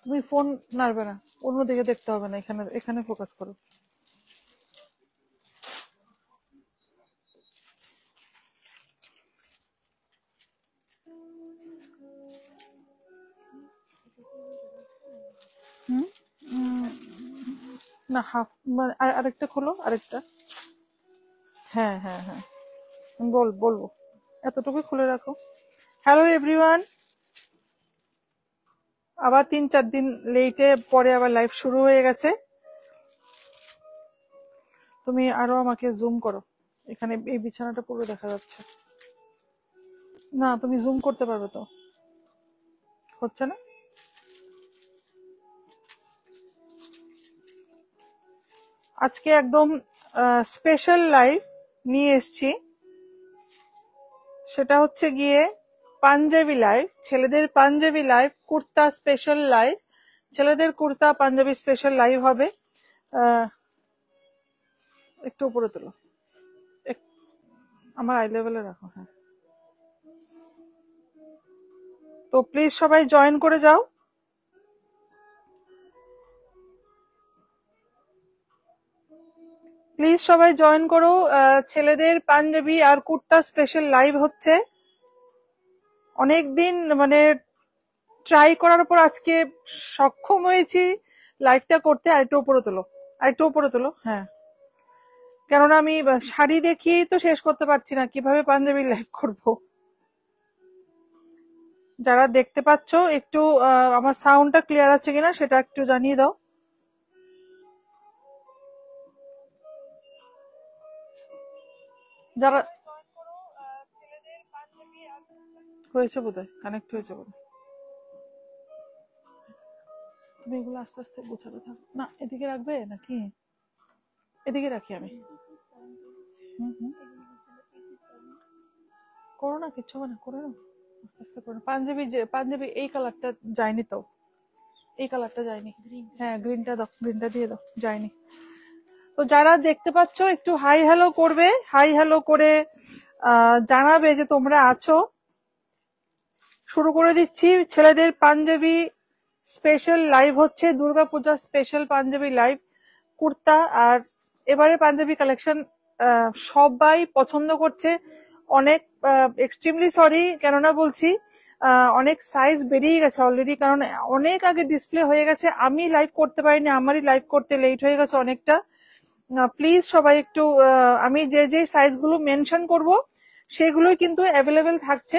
তুমি ফোন নাড়বে না, অন্যদিকে দেখতে হবে না, এখানে এখানে ফোকাস করো। হুম, না হাফ, মানে আরেকটা খোলো, আরেকটা। হ্যাঁ হ্যাঁ হ্যাঁ, বলবো, এতটুকু খুলে রাখো। হ্যালো এভরিওয়ান, আবার 3-4 দিন লেটে পরে আবার লাইভ শুরু হয়ে গেছে। তুমি আরো আমাকে জুম করো, এখানে এই বিছানাটা পুরো দেখা যাচ্ছে। না তুমি জুম করতে পারবে তো? হচ্ছে না। আজকে একদম স্পেশাল লাইভ নিয়ে এসছি, সেটা হচ্ছে গিয়ে পাঞ্জাবি লাইভ, ছেলেদের panjabi live, kurta special live, ছেলেদের কুর্তা পাঞ্জাবি স্পেশাল লাইভ হবে। একটু উপরে তোলো, আমার আই লেভেলে রাখো। হ্যাঁ, তো প্লিজ সবাই জয়েন করে যাও। প্লিজ সবাই জয়েন করো। ছেলেদের পাঞ্জাবি আর কুর্তা স্পেশাল লাইভ হচ্ছে। অনেকদিন মানে ট্রাই করার পর আজকে সক্ষম হয়েছি লাইভটা করতে। আরেকটু উপরে তোলো, আরেকটু উপরে তোলো। হ্যাঁ, কেননা আমি শাড়ি দেখিয়েই তো শেষ করতে পারছি না, কিভাবে পাঞ্জাবি লাইভ করব। যারা দেখতে পাচ্ছ একটু আমার সাউন্ডটা ক্লিয়ার আছে কিনা সেটা একটু জানিয়ে দাও। যারা হয়েছে বোধহয়, কানেক্ট হয়েছে বোধহয়। তুমি এগুলো আস্তে আস্তে গোছাতে থাকো। না এদিকে রাখবে নাকি? এদিকে রাখি আমি। করো না, কিচ্ছু হবে না, করো না, আস্তে আস্তে করো। পাঞ্জাবি এই কালারটা যায়নি তো, এই কালারটা যায়নি। হ্যাঁ গ্রিনটা দাও, গ্রিনটা দিয়ে দাও, যায়নি তো। যারা দেখতে পাচ্ছ একটু হাই হ্যালো করবে, হাই হ্যালো করে জানাবে যে তোমরা আছো। শুরু করে দিচ্ছি। ছেলেদের পাঞ্জাবি স্পেশাল লাইভ হচ্ছে, দুর্গাপূজা স্পেশাল পাঞ্জাবি লাইভ কুর্তা। আর এবারে পাঞ্জাবি কালেকশন সবাই পছন্দ করছে অনেক। এক্সট্রিমলি সরি কেননা বলছি, অনেক সাইজ বেরিয়ে গেছে অলরেডি, কারণ অনেক আগে ডিসপ্লে হয়ে গেছে। আমি লাইভ করতে পারিনি, আমারই লাইভ করতে লেট হয়ে গেছে অনেকটা। প্লিজ সবাই একটু, আমি যে যে সাইজগুলো মেনশন করব সেগুলোই কিন্তু অ্যাভেলেবেল থাকছে।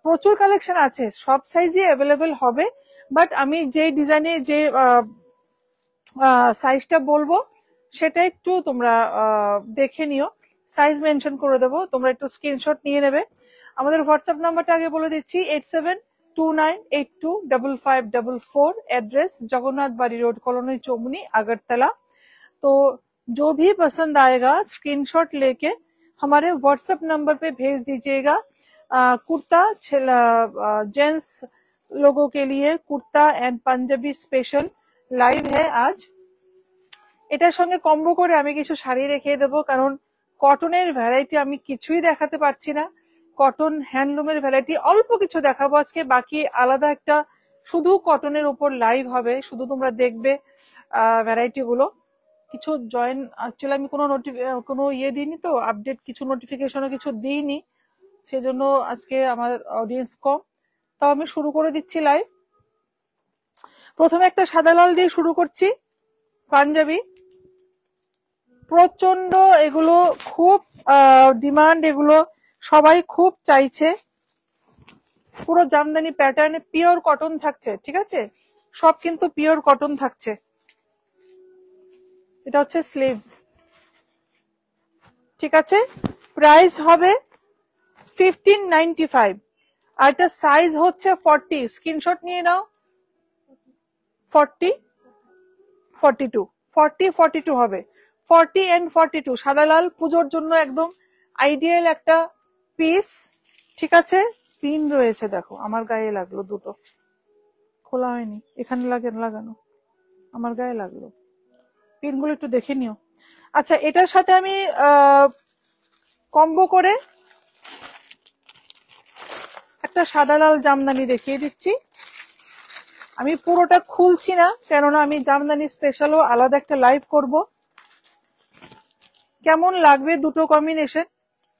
প্রচুর কালেকশন আছে, সব সাইজই অ্যাভেলেবেল হবে, বাট আমি যে ডিজাইনে যে সাইজটা বলবো সেটা একটু তোমরা দেখে নিও। সাইজ মেনশন করে দেবো, তোমরা একটু স্ক্রিনশট নিয়ে নেবে। আমাদের হোয়াটসঅ্যাপ নাম্বারটা আগে বলে দিচ্ছি, 8729825544। एड्रेस जगन्नाथ बाड़ी रोड, कॉलोनी चौमुनी, अगरतला। तो जो भी पसंद आएगा स्क्रीनशॉट लेके हमारे व्हाट्सएप नंबर पे भेज दीजिएगा। कुर्ता जेंट्स लोगों के लिए kurta and Punjabi special live है आज। এটার সঙ্গে কম্বো করে আমি কিছু শাড়ি দেখিয়ে দেবো, কারণ কটনের ভ্যারাইটি আমি কিছুই দেখাতে পারছি না। কটন হ্যান্ডলুমের ভ্যারাইটি অল্প কিছু দেখাবো আজকে, বাকি আলাদা একটা শুধু কটনের উপর লাইভ হবে, শুধু তোমরা দেখবে ভ্যারাইটি গুলো। কিছু জয়েন অ্যাকচুয়ালি আমি কোনো ইয়ে দিইনি তো, আপডেট কিছু নোটিফিকেশনও কিছু দিইনি, সেজন্য আজকে আমার অডিয়েন্স কম। তাও আমি শুরু করে দিচ্ছি লাইভ। প্রথমে একটা সাদা লাল দিয়ে শুরু করছি, পাঞ্জাবি। প্রচন্ড এগুলো খুব ডিমান্ড, এগুলো সবাই খুব চাইছে। পুরো জামদানি প্যাটার্নে পিওর কটন থাকছে, ঠিক আছে, সব কিন্তু পিওর কটন থাকছে। এটা হচ্ছে স্লিভস, ঠিক আছে। প্রাইস হবে 1595 আর এটা সাইজ হচ্ছে 40। স্ক্রিনশট নিয়ে নাও। 40 42 40 42 হবে, 40 এন্ড 42 সাদা লাল পুজোর জন্য একদম আইডিয়াল একটা পিস, ঠিক আছে। পিন রয়েছে দেখো, আমার গায়ে লাগলো, দুটো খোলা হয়নি, এখানে লাগানো, আমার গায়ে লাগলো। পিনগুলো একটু দেখে নিও। আচ্ছা, এটার সাথে আমি কম্বো করে একটা সাদা লাল জামদানি দেখিয়ে দিচ্ছি। আমি পুরোটা খুলছি না, কেননা আমি জামদানি স্পেশালও আলাদা একটা লাইভ করব। কেমন লাগবে দুটো কম্বিনেশন,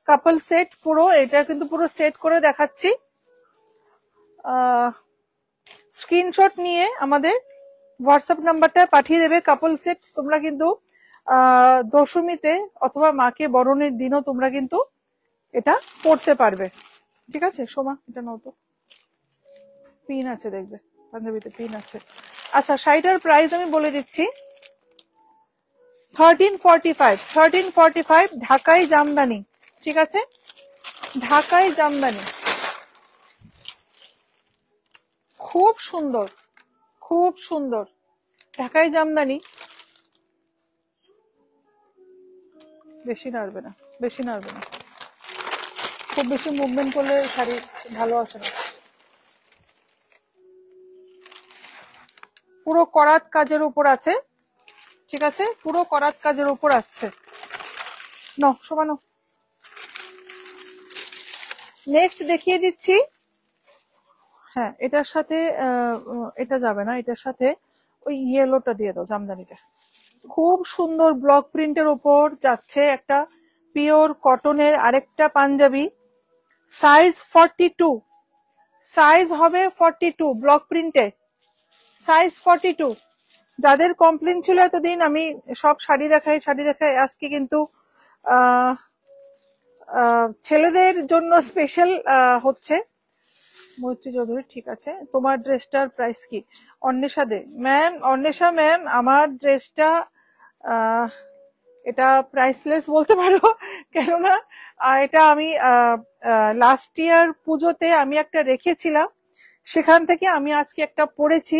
কাপল সেট পুরো, এটা কিন্তু পুরো সেট করে দেখাচ্ছি। স্ক্রিনশট নিয়ে আমাদের হোয়াটসঅ্যাপ নাম্বারটা পাঠিয়ে দেবে। কাপল সেট তোমরা কিন্তু দশমীতে অথবা মাকে বরণের দিনও তোমরা কিন্তু এটা পড়তে পারবে। ঠিক আছে সোমা, এটা নাও তো, পিন আছে দেখবে, পাঞ্জাবিতে পিন আছে। আচ্ছা, শাড়িটার প্রাইস আমি বলে দিচ্ছি, 1345 ঢাকাই জামদানি। ঠিক আছে, ঢাকাই জামদানি, খুব সুন্দর, খুব সুন্দর ঢাকাই জামদানি। বেশি নাড়বে না, বেশি নাড়বে না, খুব বেশি মুভমেন্ট করলে শাড়ি ভালো আসে না। পুরো করাত কাজের উপর আছে। ঠিক আছে, পুরো করাত কাজের উপর আসছে। নো সমানো। নেক্সট দেখিয়ে দিচ্ছি। হ্যাঁ, এটার সাথে এটা যাবে না, এটার সাথে ওই ইয়েলোটা দিয়ে দাও জামদানিটা। খুব সুন্দর ব্লক প্রিন্টের উপর যাচ্ছে একটা পিওর কটনের আরেকটা পাঞ্জাবি। সাইজ 42, সাইজ হবে 42 ব্লক প্রিন্টে, সাইজ 42। যাদের কমপ্লেন ছিল এতদিন আমি সব শাড়ি দেখাই শাড়ি দেখাই, আজকে কিন্তু ছেলেদের জন্য স্পেশাল হচ্ছে। মৈত্রী চৌধুরী, ঠিক আছে, তোমার ড্রেসটার প্রাইস কি? অন্বেষা দে ম্যাম, অন্বেষা ম্যাম, আমার ড্রেসটা এটা প্রাইসলেস বলতে পারো, কেননা এটা আমি লাস্ট ইয়ার পুজোতে আমি একটা রেখেছিলাম, সেখান থেকে আমি আজকে একটা পরেছি।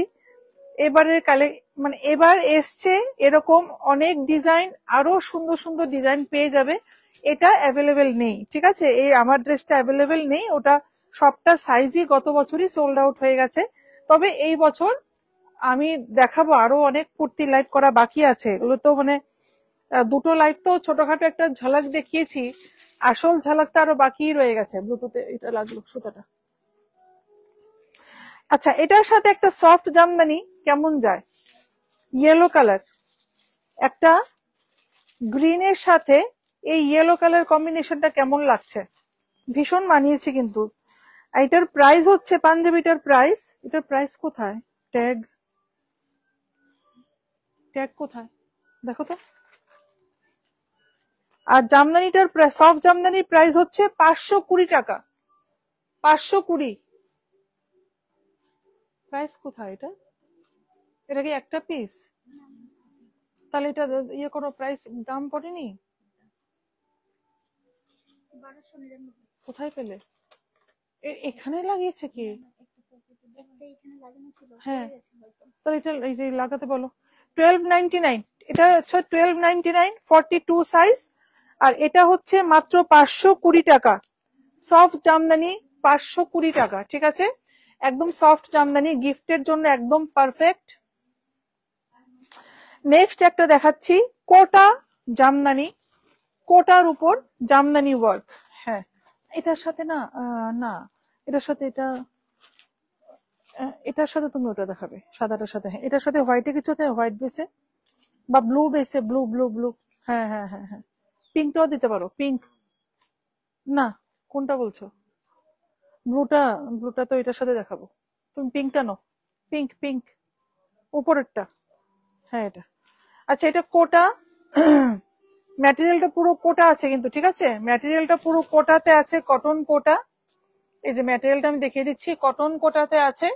এবারের কালে মানে এবার এসছে এরকম অনেক ডিজাইন, আরো সুন্দর সুন্দর ডিজাইন পেয়ে যাবে। এটা অ্যাভেলেবেল নেই, ঠিক আছে, এই আমার ড্রেসটা অ্যাভেলেবেল নেই, ওটা সবটা সাইজই গত বছরই সোল্ড আউট হয়ে গেছে। তবে এই বছর আমি দেখাবো, আরো অনেক কুর্তি লাইভ করা বাকি আছে। এগুলো তো মানে দুটো লাইভ তো ছোটখাটো একটা ঝলক দেখিয়েছি, আসল ঝলকটা আরো বাকি রয়ে গেছে। ব্লুটুথে এটা লাগলো সুতাটা। আচ্ছা, এটার সাথে একটা সফট জামদানি কেমন যায়, ইয়েলো কালার, একটা গ্রিনের সাথে এই ইয়েলো কালার কম্বিনেশনটা কেমন লাগছে, ভীষণ মানিয়েছে কিন্তু। এটার প্রাইস হচ্ছে, পাঞ্জাবিটার প্রাইস, এটার প্রাইস কোথায়, ট্যাগ ট্যাগ কোথায় দেখো তো। আর জামদানিটার সফট জামদানির প্রাইস হচ্ছে 520 টাকা, 520। প্রাইস কোথায় এটা, এটা কি একটা পিস? তাহলে এটা ইয়ে কোনো প্রাইস দাম পড়েনি, কোথায় পেলে? এখানে লাগিয়েছে কি? হ্যাঁ, তাহলে এটা লাগাতে বলো। 1299, এটা হচ্ছে 1299, 42 সাইজ। আর এটা হচ্ছে মাত্র 520 টাকা, সফট জামদানি 520 টাকা। ঠিক আছে, একদম সফট জামদানি, গিফটের জন্য একদম পারফেক্ট। নেক্সট একটা দেখাচ্ছি, কোটা জামদানি, কোটার উপর জামদানি ওয়ার্ক। হ্যাঁ, এটার সাথে না না এটার সাথে এটার সাথে তুমি ওটা দেখাবে সাদাটার সাথে। হ্যাঁ, এটার সাথে হোয়াইটে কিছু, হোয়াইট বেসে বা ব্লু বেসে, ব্লু ব্লু ব্লু। হ্যাঁ হ্যাঁ হ্যাঁ হ্যাঁ, পিঙ্কটাও দিতে পারো, পিঙ্ক না, কোনটা বলছো? ব্লুটা, ব্লুটা তো এটার সাথে দেখাবো, তুমি পিঙ্কটা নাও, পিঙ্ক পিঙ্ক উপরেরটা। হ্যাঁ এটা, আচ্ছা এটা কোটা, ম্যাটেরিয়ালটা পুরো কোটা আছে কিন্তু, ঠিক আছে, ম্যাটেরিয়ালটা পুরো কোটাতে আছে, কটন কোটা। এই যে ম্যাটেরিয়ালটা আমি দেখিয়ে দিচ্ছি, কটন কোটাতে আছে।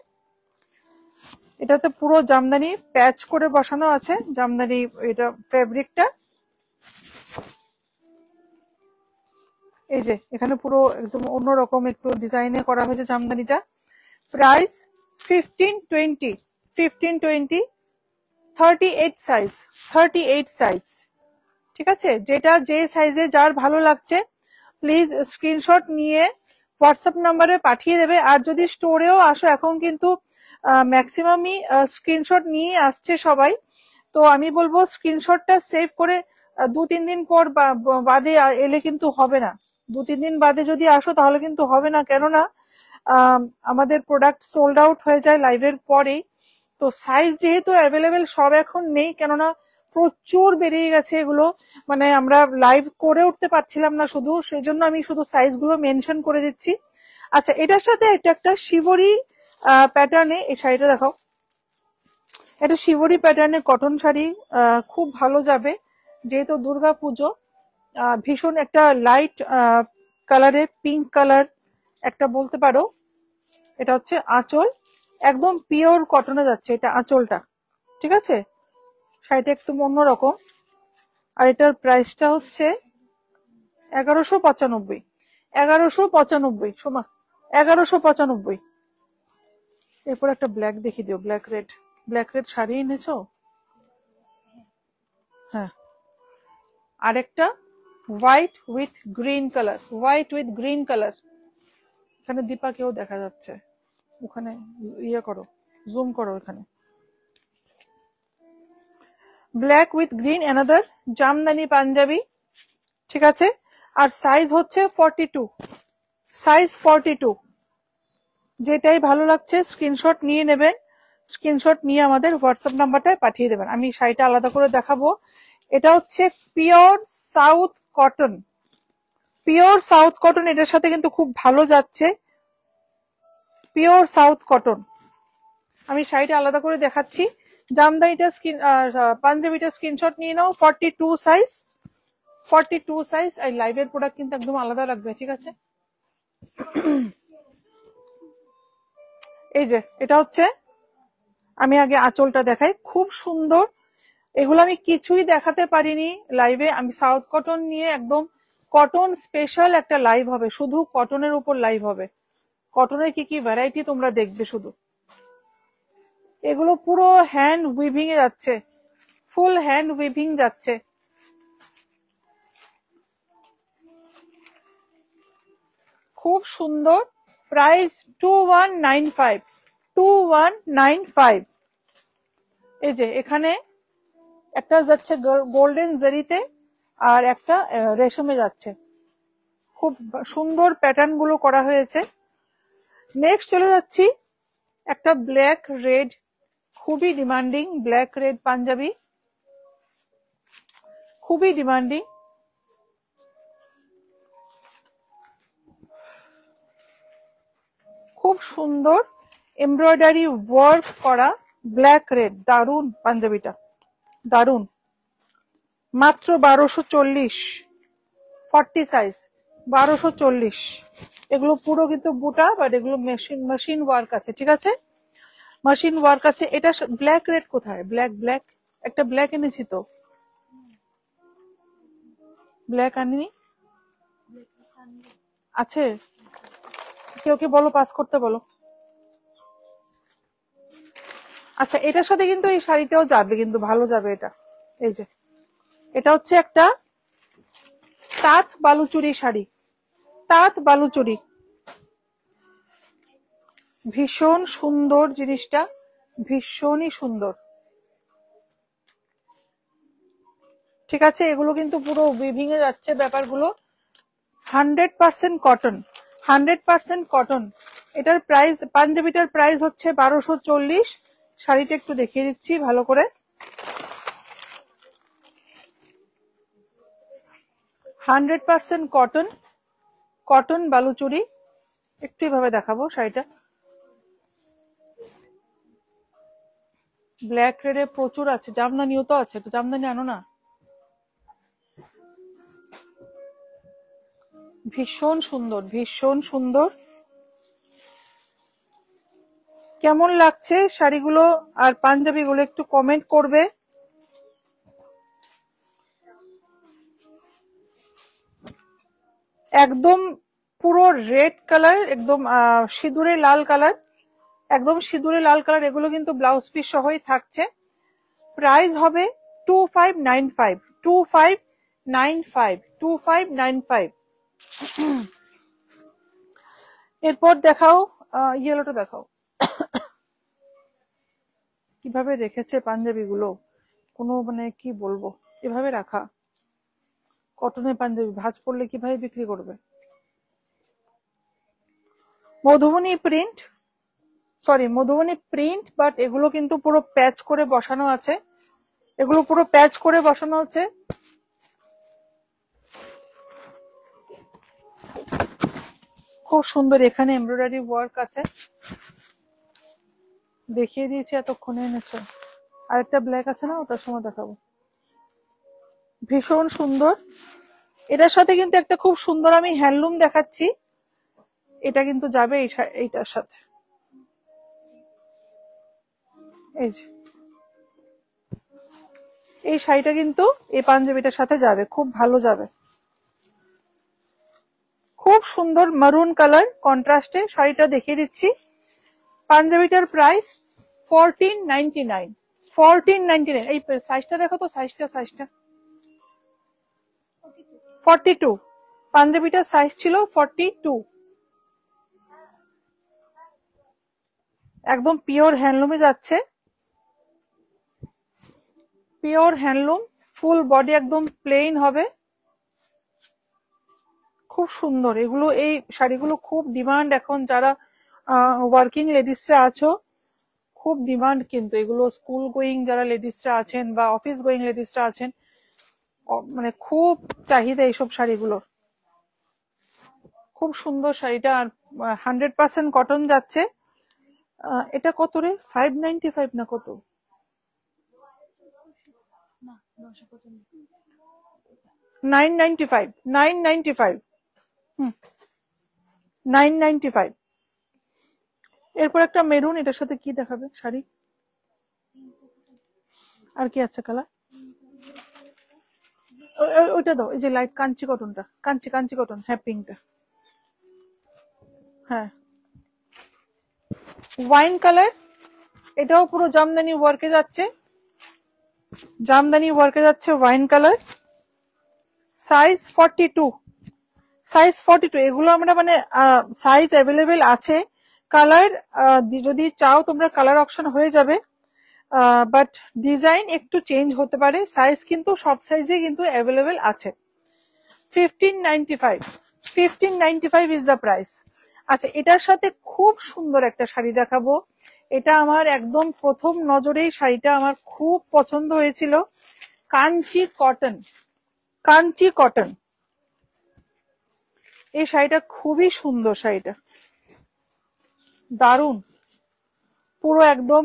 এটাতে পুরো জামদানি প্যাচ করে বসানো আছে, জামদানি এটা ফেব্রিকটা। এই যে এখানে পুরো একদম অন্যরকম একটু ডিজাইনে করা হয়েছে জামদানিটা। Price 1520, 38 size, 38 size. ঠিক আছে, যেটা যে সাইজে যার ভালো লাগছে প্লিজ স্ক্রিনশট নিয়ে হোয়াটসঅ্যাপ নাম্বারে পাঠিয়ে দেবে। আর যদি স্টোরেও আসো, এখন কিন্তু ম্যাক্সিমামই স্ক্রিনশট নিয়ে আসছে সবাই, তো আমি বলবো স্ক্রিনশটটা সেভ করে 2-3 দিন পর বাদে এলে কিন্তু হবে না। 2-3 দিন বাদে যদি আসো তাহলে কিন্তু হবে না, কেননা আমাদের প্রোডাক্ট সোল্ড আউট হয়ে যায় লাইভের পরেই। তো সাইজ যেহেতু অ্যাভেলেবেল সব এখন নেই, কেননা প্রচুর বেরিয়ে গেছে এগুলো, মানে আমরা লাইভ করে উঠতে পারছিলাম না, শুধু সেই জন্য আমি শুধু সাইজ গুলো মেনশন করে দিচ্ছি। আচ্ছা, এটার সাথে এটা একটা শিবরি প্যাটার্নে এই শাড়িটা দেখাও। এটা শিবরি প্যাটার্নে কটন শাড়ি, খুব ভালো যাবে যেহেতু দুর্গা পুজো। ভীষণ একটা লাইট কালারে, পিঙ্ক কালার একটা বলতে পারো। এটা হচ্ছে আঁচল, একদম পিওর কটনে যাচ্ছে এটা আঁচলটা, ঠিক আছে। শাড়িটা একটু অন্যরকম। আর এটার প্রাইসটা হচ্ছে 1195। 1195 সোমা, 1195। এরপর একটা ব্ল্যাক দেখিয়ে দিও, ব্ল্যাক রেড শাড়ি এনেছো? হ্যাঁ, আরেকটা হোয়াইট উইথ গ্রিন কালার। এখানে দীপাকেও দেখা যাচ্ছে, ওখানে ইয়ে করো, জুম করো এখানে। Black with green, another jamdani panjabi, ঠিক আছে। আর সাইজ হচ্ছে 42, সাইজ 42। যেটাই ভালো লাগছে স্ক্রিনশট নিয়ে নেবেন, স্ক্রিনশট নিয়ে আমাদের হোয়াটসঅ্যাপ নাম্বারটায় পাঠিয়ে দেবেন। আমি শাড়িটা আলাদা করে দেখাবো। এটা হচ্ছে পিওর সাউথ কটন, এটার সাথে কিন্তু খুব ভালো যাচ্ছে, পিওর সাউথ কটন। আমি শাড়িটা আলাদা করে দেখাচ্ছি। জামদানিটা পাঞ্জাবিটা স্ক্রিনশট নিয়ে নাও, 42 সাইজ। এই লাইভের প্রোডাক্ট কিন্তু একদম আলাদা লাগবে, ঠিক আছে। এই যে এটা হচ্ছে, আমি আগে আঁচলটা দেখাই, খুব সুন্দর। এগুলো আমি কিছুই দেখাতে পারিনি লাইভে। আমি সাউথ কটন নিয়ে একদম কটন স্পেশাল একটা লাইভ হবে, শুধু কটনের উপর লাইভ হবে। কটনের কি কি ভ্যারাইটি তোমরা দেখবে শুধু। এগুলো পুরো হ্যান্ড উইভিং এ যাচ্ছে, ফুল হ্যান্ড উইভিং যাচ্ছে। খুব সুন্দর। প্রাইস 2195। এই যে এখানে একটা যাচ্ছে গোল্ডেন জারিতে, আর একটা রেশমে যাচ্ছে। খুব সুন্দর প্যাটার্ন গুলো করা হয়েছে। নেক্সট চলে যাচ্ছি একটা ব্ল্যাক রেড, খুবই ডিমান্ডিং ব্ল্যাক রেড পাঞ্জাবি, খুবই ডিমান্ডিং। খুব সুন্দর এমব্রয়ডারি ওয়ার্ক করা ব্ল্যাক রেড, দারুন পাঞ্জাবিটা, দারুন। মাত্র 1240, 40 সাইজ, 1240। এগুলো পুরো কিন্তু বুটা, বাট এগুলো মেশিন ওয়ার্ক আছে, ঠিক আছে, মেশিন ওয়ার্ক আছে। এটা ব্ল্যাক রেড কোথায়? ব্ল্যাক একটা ব্ল্যাক এনেছি তো, ব্ল্যাক আনিনি, আছে কেউ বলো, পাস করতে বলো। আচ্ছা, এটার সাথে কিন্তু এই শাড়িটাও যাবে, কিন্তু ভালো যাবে এটা। এই যে এটা হচ্ছে একটা তাঁত বালুচুরি শাড়ি, তাঁত বালুচুরি, ভীষণ সুন্দর জিনিসটা, ভীষণই সুন্দর, ঠিক আছে। এগুলো কিন্তু পুরো উইভিং এ যাচ্ছে ব্যাপারগুলো, 100% কটন, 100% কটন। এটার প্রাইস, পাঞ্জাবিটার প্রাইস হচ্ছে 1240। শাড়িটা একটু দেখিয়ে দিচ্ছি ভালো করে। 100% কটন, কটন বালুচুরি। একটু এভাবে দেখাবো শাড়িটা। ব্ল্যাক রেডে প্রচুর আছে, জামদানিও তো আছে, একটু জামদানি আনো না। ভীষণ সুন্দর, ভীষণ সুন্দর। কেমন লাগছে শাড়িগুলো আর পাঞ্জাবিগুলো একটু কমেন্ট করবে। একদম পুরো রেড কালার, একদম সিঁদুরে লাল কালার, একদম সিঁদুরে লাল কালার। এগুলো কিন্তু ব্লাউজ পিস সহই থাকছে। প্রাইস হবে 2595, 2595। এরপর দেখাও, ইয়েলোটা দেখাও। কিভাবে রেখেছে পাঞ্জাবি গুলো, কোনো মানে কি বলবো, এভাবে রাখা। কটনের পাঞ্জাবি ভাঁজ পড়লে কিভাবে বিক্রি করবে। Madhubani print, sorry Madhubani print, but এগুলো কিন্তু পুরো প্যাচ করে বসানো আছে, এগুলো পুরো প্যাচ করে বসানো আছে। খুব সুন্দর এখানে এমব্রয়ডারি ওয়ার্ক আছে, দেখিয়ে দিয়েছি এতক্ষণে এনেছো। আরেকটা ব্ল্যাক আছে না, ওটার সময় দেখাবো। ভীষণ সুন্দর। এটার সাথে কিন্তু একটা খুব সুন্দর আমি হ্যান্ডলুম দেখাচ্ছি, এটা কিন্তু যাবে এইটার সাথে। এই যে এই শাড়িটা কিন্তু এই পাঞ্জাবিটার সাথে যাবে, খুব ভালো যাবে। খুব সুন্দর মারুন কালার কন্ট্রাস্টে শাড়িটা দেখিয়ে দিচ্ছি। পাঞ্জাবিটার প্রাইস 1499। 1499। এই সাইজটা দেখো তো, সাইজটা 42। পাঞ্জাবিটার সাইজ ছিল 42। একদম পিওর হ্যান্ডলুমে যাচ্ছে, পিওর হ্যান্ডলুম, ফুল বডি একদম প্লেন হবে। খুব সুন্দর এগুলো, এই শাড়িগুলো খুব ডিমান্ড এখন, যারা ওয়ার্কিং লেডিসরা আছো খুব ডিমান্ড কিন্তু এগুলো। স্কুল গোয়িং যারা লেডিসরা আছেন বা অফিস গোয়িং লেডিসরা আছেন, মানে খুব চাহিদা এইসব শাড়িগুলোর। খুব সুন্দর শাড়িটা, আর 100% কটন যাচ্ছে। এটা কত রে, 595 না কত? 995। 995। 995। এরপর একটা মেরুন, এটার সাথে কি দেখাবে শাড়ি? আর কি আছে কালার? ওইটা দাও, এই যে লাইট কাঞ্চি কটনটা, কাঞ্চি কটন, হ্যাঁ পিঙ্কটা, হ্যাঁ ওয়াইন কালার। এটাও পুরো জামদানি ওয়ার্কে যাচ্ছে, জামদানি ওয়ার্কে যাচ্ছে, ওয়াইন কালার। সাইজ 42। সাইজ 42। এগুলো আমরা মানে সাইজ অ্যাভেলেবেল আছে। কালার যদি চাও তোমরা কালার অপশন হয়ে যাবে, বাট ডিজাইন একটু চেঞ্জ হতে পারে। সাইজ কিন্তু সব সাইজে কিন্তু অ্যাভেলেবেল আছে। 1595। 1595 ইজ দ্য প্রাইস। আচ্ছা, এটার সাথে খুব সুন্দর একটা শাড়ি দেখাবো। এটা আমার একদম প্রথম নজরেই শাড়িটা আমার খুব পছন্দ হয়েছিল। Kanchi cotton, Kanchi cotton. এই শাড়িটা খুবই সুন্দর, শাড়িটা দারুন। পুরো একদম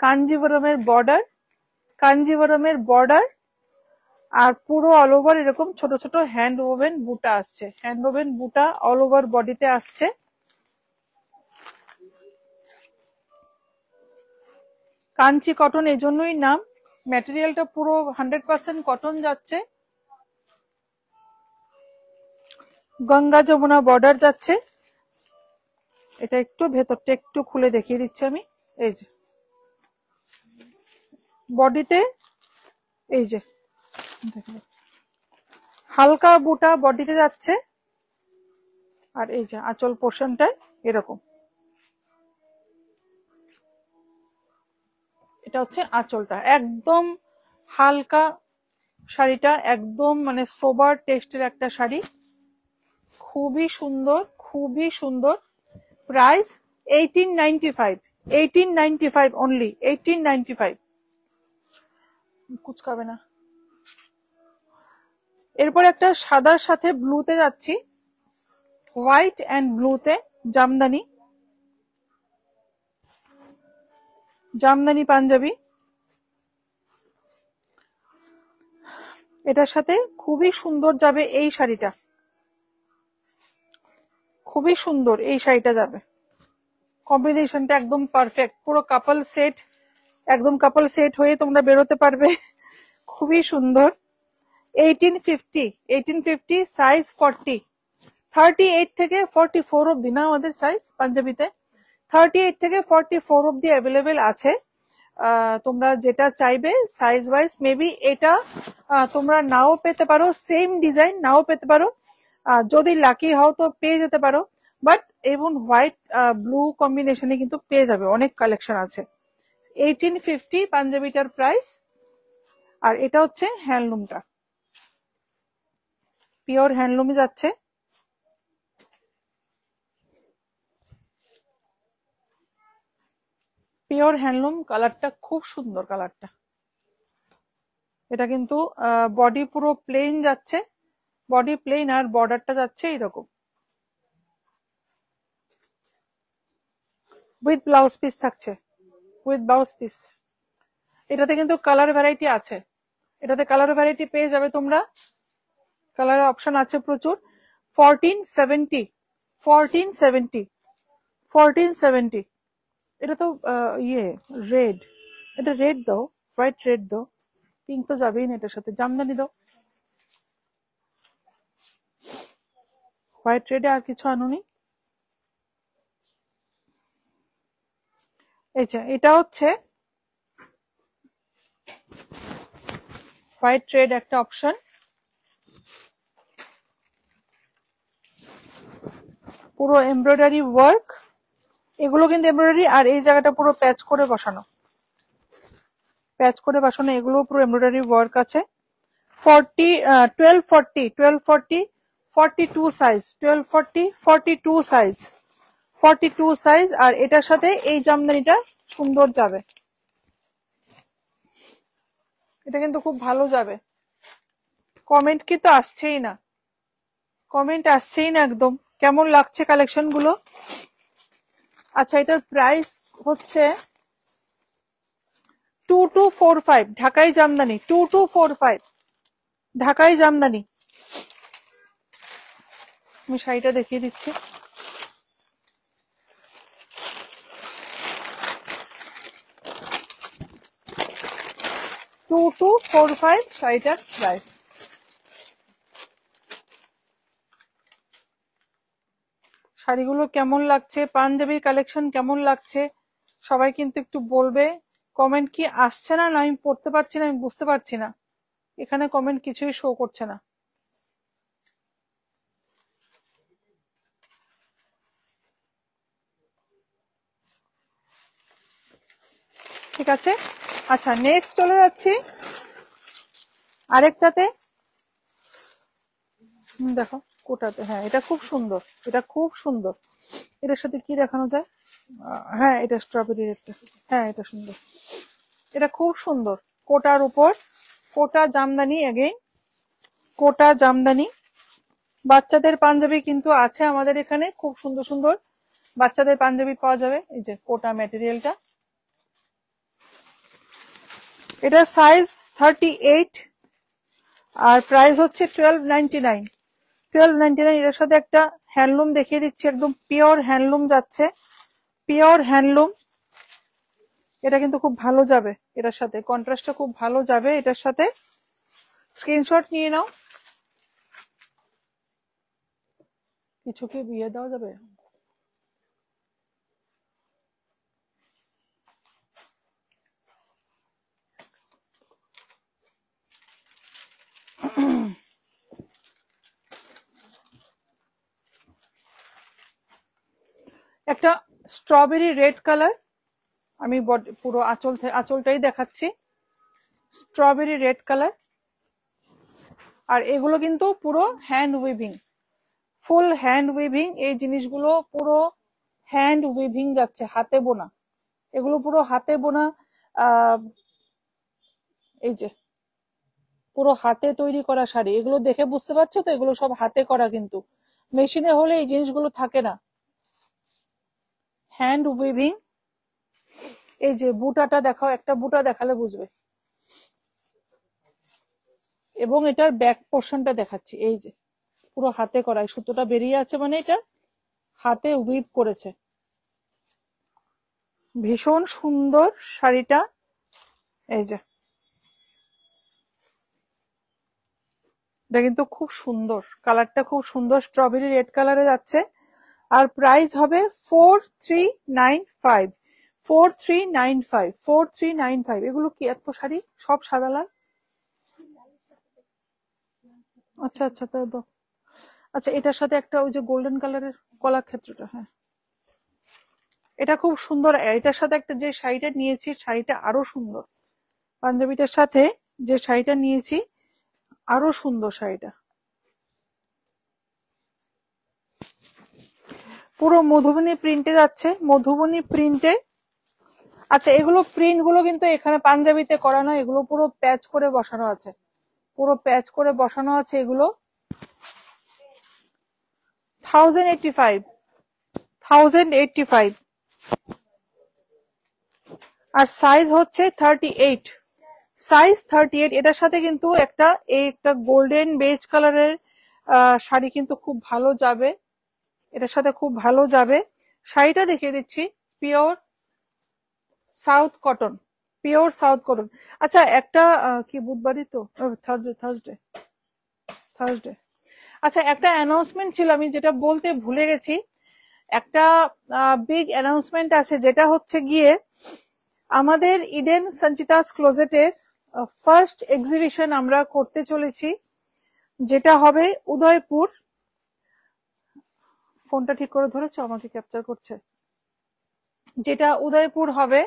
কাঞ্জিভরমের বর্ডার, কাঞ্জিভরমের বর্ডার, আর পুরো অল ওভার এরকম ছোট ছোট হ্যান্ড ওভেন বুটা আসছে, হ্যান্ড ওভেন বুটা অল ওভার বডিতে আসছে। কাঞ্চি কটন এজন্যই নাম, ম্যাটেরিয়ালটা পুরো 100% কটন যাচ্ছে। গঙ্গা যমুনা বর্ডার যাচ্ছে। এটা একটু ভেতরটা একটু খুলে দেখিয়ে দিচ্ছি আমি। এই যে বডিতে, এই যে হালকা বুটা বডিতে যাচ্ছে, আর এই যে আঁচল পোর্শনটা এরকম। এটা হচ্ছে আঁচলটা, একদম হালকা শাড়িটা, একদম মানে সোবার টেস্টের একটা শাড়ি, খুবই সুন্দর, খুবই সুন্দর। প্রাইস 1895। 1895 অনলি, 1895। কুচকাবে না। এরপর একটা সাদার সাথে ব্লুতে যাচ্ছি, হোয়াইট এন্ড ব্লুতে জামদানি, জামদানি পাঞ্জাবি। এটার সাথে খুবই সুন্দর যাবে এই শাড়িটা, খুবই সুন্দর এই শাড়িটা যাবে। কম্বিনেশনটা একদম পারফেক্ট, পুরো কাপল সেট, একদম কাপল সেট হয়ে তোমরা বেরোতে পারবে। খুবই সুন্দর। 1850। 1850, সাইজ 40। 38 থেকে 44 অব্দি না আমাদের সাইজ পাঞ্জাবিতে, 38 থেকে 44 অব্দি অ্যাভেলেবেল আছে। তোমরা যেটা চাইবে সাইজ ওয়াইজ, মেবি এটা তোমরা নাও পেতে পারো, সেম ডিজাইন নাও পেতে পারো, যদি লাকি হও তো পেয়ে যেতে পারো। বাট এবং হোয়াইট ব্লু কম্বিনেশনে কিন্তু পেয়ে যাবে, অনেক কালেকশন আছে। 1850 পাঞ্জাবিটার প্রাইস। আর এটা হচ্ছে হ্যান্ডলুমটা, পিওর হ্যান্ডলুমে যাচ্ছে। পিওর হ্যান্ডলুম, কালারটা খুব সুন্দর কালারটা। এটা কিন্তু বডি পুরো প্লেন যাচ্ছে, বডি প্লেন আর বর্ডারটা যাচ্ছে এরকম, উইথ ব্লাউজ পিস থাকছে, উইথ ব্লাউজ পিস। এটাতে কিন্তু কালার ভ্যারাইটি আছে, এটাতে কালার ভ্যারাইটি পেয়ে যাবে তোমরা, কালার অপশন আছে প্রচুর। 1470, 1470, 1470। এটা তো ইয়ে রেড, এটা রেড দাও, হোয়াইট রেড দাও, পিঙ্ক তো যাবেই না এটার সাথে। জামদানি দাও, হোয়াইট রেডে আর কিছু আনুনি। এটা হচ্ছে হোয়াইট রেড একটা অপশন, পুরো এমব্রয়ডারি ওয়ার্ক, এগুলো কিন্তু এমব্রয়ডারি, আর এই জায়গাটা পুরো প্যাচ করে বসানো, প্যাচ করে বসানো, এগুলো পুরো এমব্রয়ডারি ওয়ার্ক আছে। 1240, 42 সাইজ, 1240, 42 সাইজ, 42 সাইজ। আর এটার সাথে এই জামদানিটা সুন্দর যাবে, এটা কিন্তু খুব ভালো যাবে। কমেন্ট কি তো আসছেই না, কমেন্ট আসছেই না একদম। কেমন লাগছে কালেকশন গুলো? আচ্ছা, এটার প্রাইস হচ্ছে 2245, ঢাকাই জামদানি, 2245 ঢাকাই জামদানি। আমি শাড়িটা দেখিয়ে দিচ্ছি। $2245 শাড়িটার প্রাইস। শাড়িগুলো কেমন লাগছে, পাঞ্জাবির কালেকশন কেমন লাগছে সবাই কিন্তু একটু বলবে। কমেন্ট কি আসছে না, আমি পড়তে পারছি না, আমি বুঝতে পারছি না, এখানে কমেন্ট কিছুই শো করছে না। ঠিক আছে, আচ্ছা নেক্সট চলে যাচ্ছি আরেকটাতে। দেখো কোটাতে, হ্যাঁ এটা খুব সুন্দর, এটা খুব সুন্দর। এটার সাথে কি দেখানো যায়? হ্যাঁ এটা স্ট্রবেরি রেডটা, হ্যাঁ এটা সুন্দর, এটা খুব সুন্দর। কোটার উপর কোটা জামদানি, এগেইন কোটা জামদানি। বাচ্চাদের পাঞ্জাবি কিন্তু আছে আমাদের এখানে, খুব সুন্দর সুন্দর বাচ্চাদের পাঞ্জাবি পাওয়া যাবে। এই যে কোটা ম্যাটেরিয়ালটা, এটা সাইজ 38 আর প্রাইস হচ্ছে 1299, 1299। এর সাথে একটা হ্যান্ডলুম দেখিয়ে দিচ্ছি, একদম পিওর হ্যান্ডলুম যাচ্ছে, পিওর হ্যান্ডলুম। এটা কিন্তু খুব ভালো যাবে, এটার সাথে কন্ট্রাস্টটা খুব ভালো যাবে এটার সাথে। স্ক্রিনশট নিয়ে নাও। কিছুকে বিয়ে দেওয়া যাবে? একটা স্ট্রবেরি রেড কালার, আমি পুরো আঁচলটাই দেখাচ্ছি, স্ট্রবেরি রেড কালার। আর এগুলো কিন্তু পুরো hand weaving, full hand weaving. এই জিনিসগুলো পুরো হ্যান্ড উইভিং যাচ্ছে, হাতে বোনা, এগুলো পুরো হাতে বোনা। এই যে পুরো হাতে তৈরি করা শাড়ি, এগুলো দেখে বুঝতে পারছো তো, এগুলো সব হাতে করা, কিন্তু মেশিনে হলে এই জিনিসগুলো থাকে না, হ্যান্ড উইভিং। এই যে বুটাটা দেখাও, একটা বুটা দেখালে বুঝবে। এবং এটার ব্যাক পোর্শনটা দেখাচ্ছি, এই যে পুরো হাতে করা, সুতোটা বেরিয়ে আছে মানে এটা হাতে উইভ করেছে। ভীষণ সুন্দর শাড়িটা, এই যে এটা কিন্তু খুব সুন্দর, কালারটা খুব সুন্দর, স্ট্রবেরি রেড কালারে যাচ্ছে। আর প্রাইস হবে 4395, 4395, 4395। এগুলো কি এত শাড়ি সব সাদা লাল? আচ্ছা আচ্ছা, তাই তো। আচ্ছা, এটার সাথে একটা ওই যে গোল্ডেন কালারের কলাক্ষেত্রটা, হ্যাঁ এটা খুব সুন্দর। এটার সাথে একটা যে শাড়িটা নিয়েছি, শাড়িটা আরো সুন্দর, পাঞ্জাবিটার সাথে যে শাড়িটা নিয়েছি আরো সুন্দর শাড়িটা। পুরো মধুবনী প্রিন্টে যাচ্ছে, মধুবনী প্রিন্টে। আচ্ছা, এগুলো প্রিন্ট গুলো কিন্তু এখানে পাঞ্জাবিতে করা না, এগুলো পুরো প্যাচ করে বসানো আছে, পুরো প্যাচ করে বসানো আছে এগুলো। 1085, 1085, আর সাইজ হচ্ছে 38, সাইজ 38। এটার সাথে কিন্তু একটা গোল্ডেন বেজ কালারের শাড়ি কিন্তু খুব ভালো যাবে, এটার সাথে খুব ভালো যাবে। শাড়িটা দেখিয়ে দিচ্ছি, pure south cotton, pure south cotton. আচ্ছা, একটা কি বুধবারই তো, থার্সডে। আচ্ছা, একটা অ্যানাউন্সমেন্ট ছিল, আমি যেটা বলতে ভুলে গেছি। একটা বিগ অ্যানাউন্সমেন্ট আছে, যেটা হচ্ছে গিয়ে আমাদের ইডেন সঞ্চিতাস ক্লোজেটের ফার্স্ট এক্সিবিশন আমরা করতে চলেছি, যেটা হবে উদয়পুর। ফোনটা ঠিক করে ধরেছো, আমাকে ক্যাপচার করছে। যেটা উদয়পুর হবে,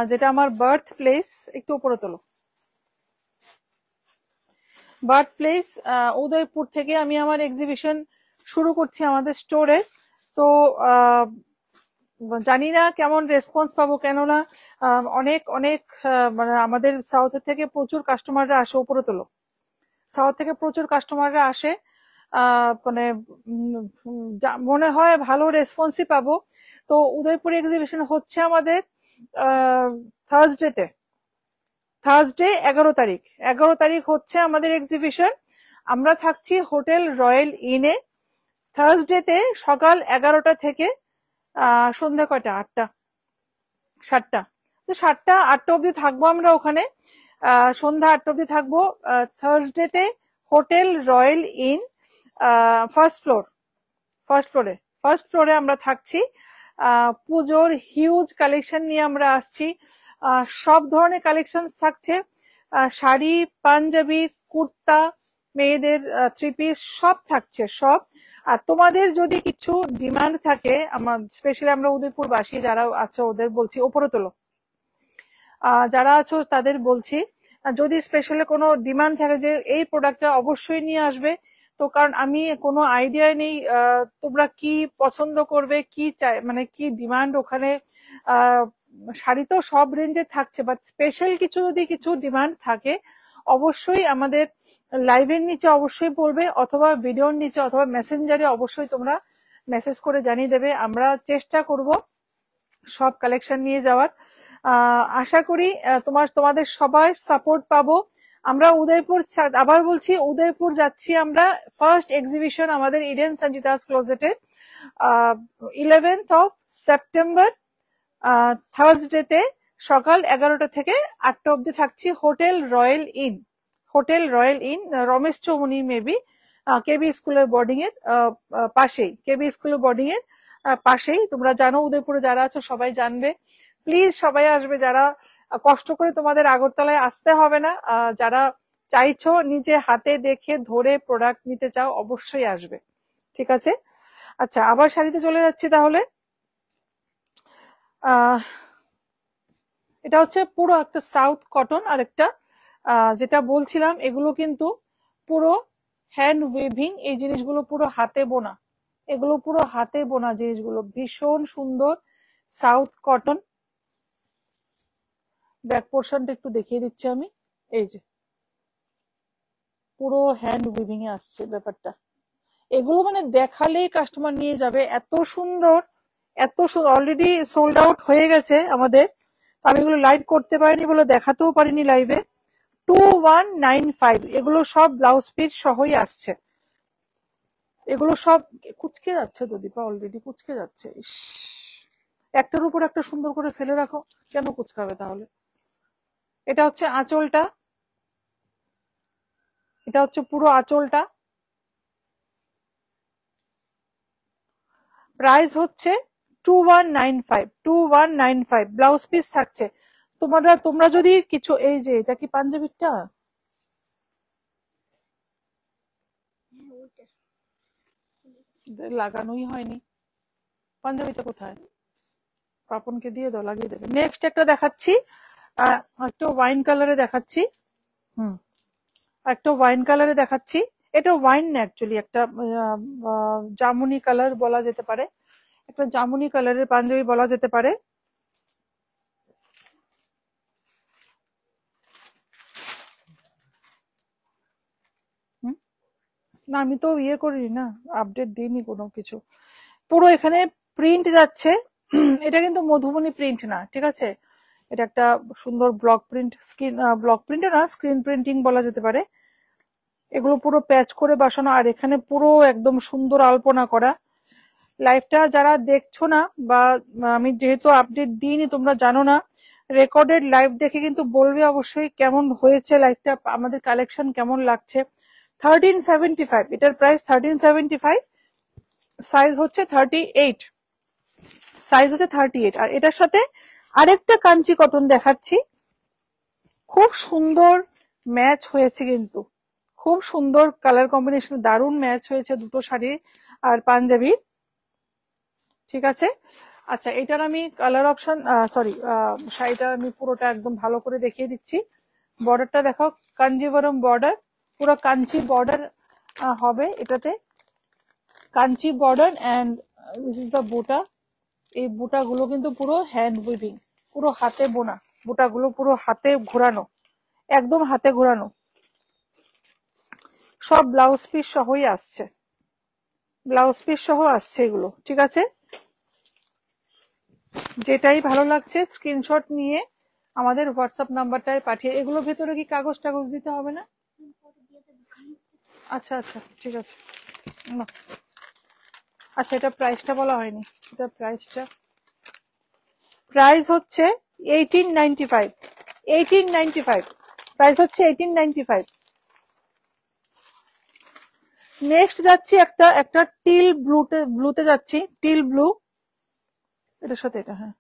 যেটা আমার বার্থ প্লেস। একটু উপরে তোলো। বার্থ প্লেস উদয়পুর থেকে আমি আমার এক্সিবিশন শুরু করছি আমাদের স্টোরে। তো জানি না কেমন রেসপন্স পাবো, কেননা অনেক অনেক মানে আমাদের সাউথের থেকে প্রচুর কাস্টমাররা আসে। উপরে তোলো। সাউথ থেকে প্রচুর কাস্টমাররা আসে, মানে মনে হয় ভালো রেসপন্সই পাবো। তো উদয়পুর এক্সিবিশন হচ্ছে আমাদের থার্সডে 11 তারিখ। 11 তারিখ হচ্ছে আমাদের এক্সিবিশন। আমরা থাকছি হোটেল রয়্যাল ইনে থার্সডেতে সকাল 11টা থেকে সন্ধ্যা কয়টা, 8টা 7টা, তো 7টা 8টা অব্দি থাকবো আমরা ওখানে, সন্ধ্যা 8টা অব্দি থাকবো থার্সডেতে হোটেল রয়্যাল ইন ফার্স্ট ফ্লোরে আমরা থাকছি। পুজোর হিউজ কালেকশন নিয়ে আমরা আসছি, সব ধরনের কালেকশন থাকছে, শাড়ি, পাঞ্জাবি, কুর্তা, মেয়েদের থ্রি পিস সব থাকছে, সব। আর তোমাদের যদি কিছু ডিমান্ড থাকে, আমার স্পেশালি আমরা উদয়পুরবাসী যারা আছো ওদের বলছি, ওপরে তোলো, যারা আছো তাদের বলছি, যদি স্পেশালি কোনো ডিমান্ড থাকে যে এই প্রোডাক্টটা অবশ্যই নিয়ে আসবে, তো কারণ আমি কোনো আইডিয়া নেই তোমরা কি পছন্দ করবে, কি চাই, মানে কি ডিমান্ড ওখানে। শাড়ি তো সব রেঞ্জে থাকছে, বাট স্পেশাল কিছু ডিমান্ড থাকে অবশ্যই আমাদের লাইভের নিচে অবশ্যই বলবে, অথবা ভিডিওর নিচে, অথবা মেসেঞ্জারে অবশ্যই তোমরা মেসেজ করে জানিয়ে দেবে। আমরা চেষ্টা করব সব কালেকশন নিয়ে যাওয়ার। আশা করি তোমাদের সবার সাপোর্ট পাবো। আমরা উদয়পুর, আবার বলছি, উদয়পুর যাচ্ছি আমরা ফার্স্ট এক্সিবিশন আমাদের ইডেন সঞ্চিতাস ক্লোজেটে 11th of September, থার্সডেতে সকাল 11টা থেকে 8টা অব্দি থাকছি hotel royal inn, Ramesh Chaumuni maybe, KB স্কুলের বোর্ডিং এর পাশেই। তোমরা জানো, উদয়পুরে যারা আছো সবাই জানবে। প্লিজ সবাই আসবে, যারা কষ্ট করে, তোমাদের আগরতলায় আসতে হবে না, যারা চাইছো নিজে হাতে দেখে ধরে প্রোডাক্ট নিতে চাও অবশ্যই আসবে, ঠিক আছে? আচ্ছা, আবার শাড়িতে চলে যাচ্ছি তাহলে। এটা হচ্ছে পুরো একটা সাউথ কটন, আর একটা যেটা বলছিলাম, এগুলো কিন্তু পুরো হ্যান্ড ওয়েভিং, এই জিনিসগুলো পুরো হাতে বোনা, এগুলো পুরো হাতে বোনা জিনিসগুলো, ভীষণ সুন্দর সাউথ কটন। ব্যাক পোর্শনটা একটু দেখিয়ে দিচ্ছি আমি, এই যে পুরো হ্যান্ড উইভিং এ আসছে ব্যাপারটা। এগুলো মানে দেখালেই কাস্টমার নিয়ে যাবে, এত সুন্দর, অলরেডি সোল্ড আউট হয়ে গেছে আমাদের। আমি এগুলো লাইভ করতে পারিনি বলে দেখাতেও পারিনি লাইভে। 2195, এগুলো সব ব্লাউজ পিস সহই আসছে। এগুলো সব কুচকে যাচ্ছে তো দীপা, অলরেডি কুচকে যাচ্ছে। একটার উপর একটা সুন্দর করে ফেলে রাখো, কেন কুচকাবে তাহলে? এটা হচ্ছে আঁচলটা, এটা হচ্ছে পুরো আঁচলটা। প্রাইস হচ্ছে 2195, ব্লাউজ পিস থাকছে। তোমরা যদি কিছু, এই যে এটা কি পাঞ্জাবিটা? লাগানোই হয়নি, পাঞ্জাবিটা কোথায়? পাপনকে দিয়ে দাও, লাগিয়ে দেবে। নেক্সট একটা দেখাচ্ছি, একটা ওয়াইন কালারে দেখাচ্ছি। একটা ওয়াইন কালারে দেখাচ্ছি। এটা ওয়াইন না, অ্যাকচুয়ালি একটা জামুনি কালার বলা যেতে পারে, একটা জামুনি কালারের পাঞ্জাবি বলা যেতে পারে। না আমি তো ইয়ে করিনি না, আপডেট দিইনি কোনো কিছু। পুরো এখানে প্রিন্ট যাচ্ছে। এটা কিন্তু মধুবনী প্রিন্ট না, ঠিক আছে, এটা একটা সুন্দর block print, screen block print না, স্ক্রিন প্রিন্টিং বলা যেতে পারে। এগুলো পুরো প্যাচ করে বসানো, আর এখানে পুরো একদম সুন্দর আলপনা করা। লাইভটা যারা দেখছো না, বা আমি যেহেতু আপডেট দিইনি তোমরা জানো না, রেকর্ডেড লাইভ দেখে কিন্তু বলবে অবশ্যই কেমন হয়েছে লাইভটা, আমাদের কালেকশন কেমন লাগছে। 1375, এটার প্রাইস 1375, সাইজ হচ্ছে 38, সাইজ হচ্ছে 38। আর এটার সাথে আরেকটা কাঞ্চি কটন দেখাচ্ছি, খুব সুন্দর ম্যাচ হয়েছে, কিন্তু খুব সুন্দর কালার কম্বিনেশন, দারুণ ম্যাচ হয়েছে দুটো শাড়ি আর পাঞ্জাবি, ঠিক আছে। আচ্ছা, এটার আমি কালার অপশন, সরি, শাড়িটা আমি পুরোটা একদম ভালো করে দেখিয়ে দিচ্ছি। বর্ডারটা দেখো, কাঞ্জিবরম বর্ডার, পুরো কাঞ্চি বর্ডার হবে এটাতে, Kanchi border, and this is the বুটা। এই বুটাগুলো কিন্তু পুরো হ্যান্ড উইভিং, পুরো হাতে বোনা, বুটাগুলো পুরো হাতে ঘোরানো, একদম হাতে ঘোরানো, সব ব্লাউজ পিস সহই আসছে, ব্লাউজ পিস সহ আসছে এগুলো, ঠিক আছে। যেটাই ভালো লাগছে স্ক্রিনশট নিয়ে আমাদের হোয়াটসঅ্যাপ নাম্বারটায় পাঠিয়ে, এগুলোর ভেতরে কি কাগজ টাগজ দিতে হবে না? আচ্ছা আচ্ছা, ঠিক আছে। না, আচ্ছা, এটা প্রাইসটা বলা হয়নি, এটা প্রাইস হচ্ছে 1895, 1895, প্রাইস হচ্ছে 1895। নেক্সট যাচ্ছি একটা টিল ব্লুতে যাচ্ছি, টিল ব্লু, এটার সাথে এটা, হ্যাঁ,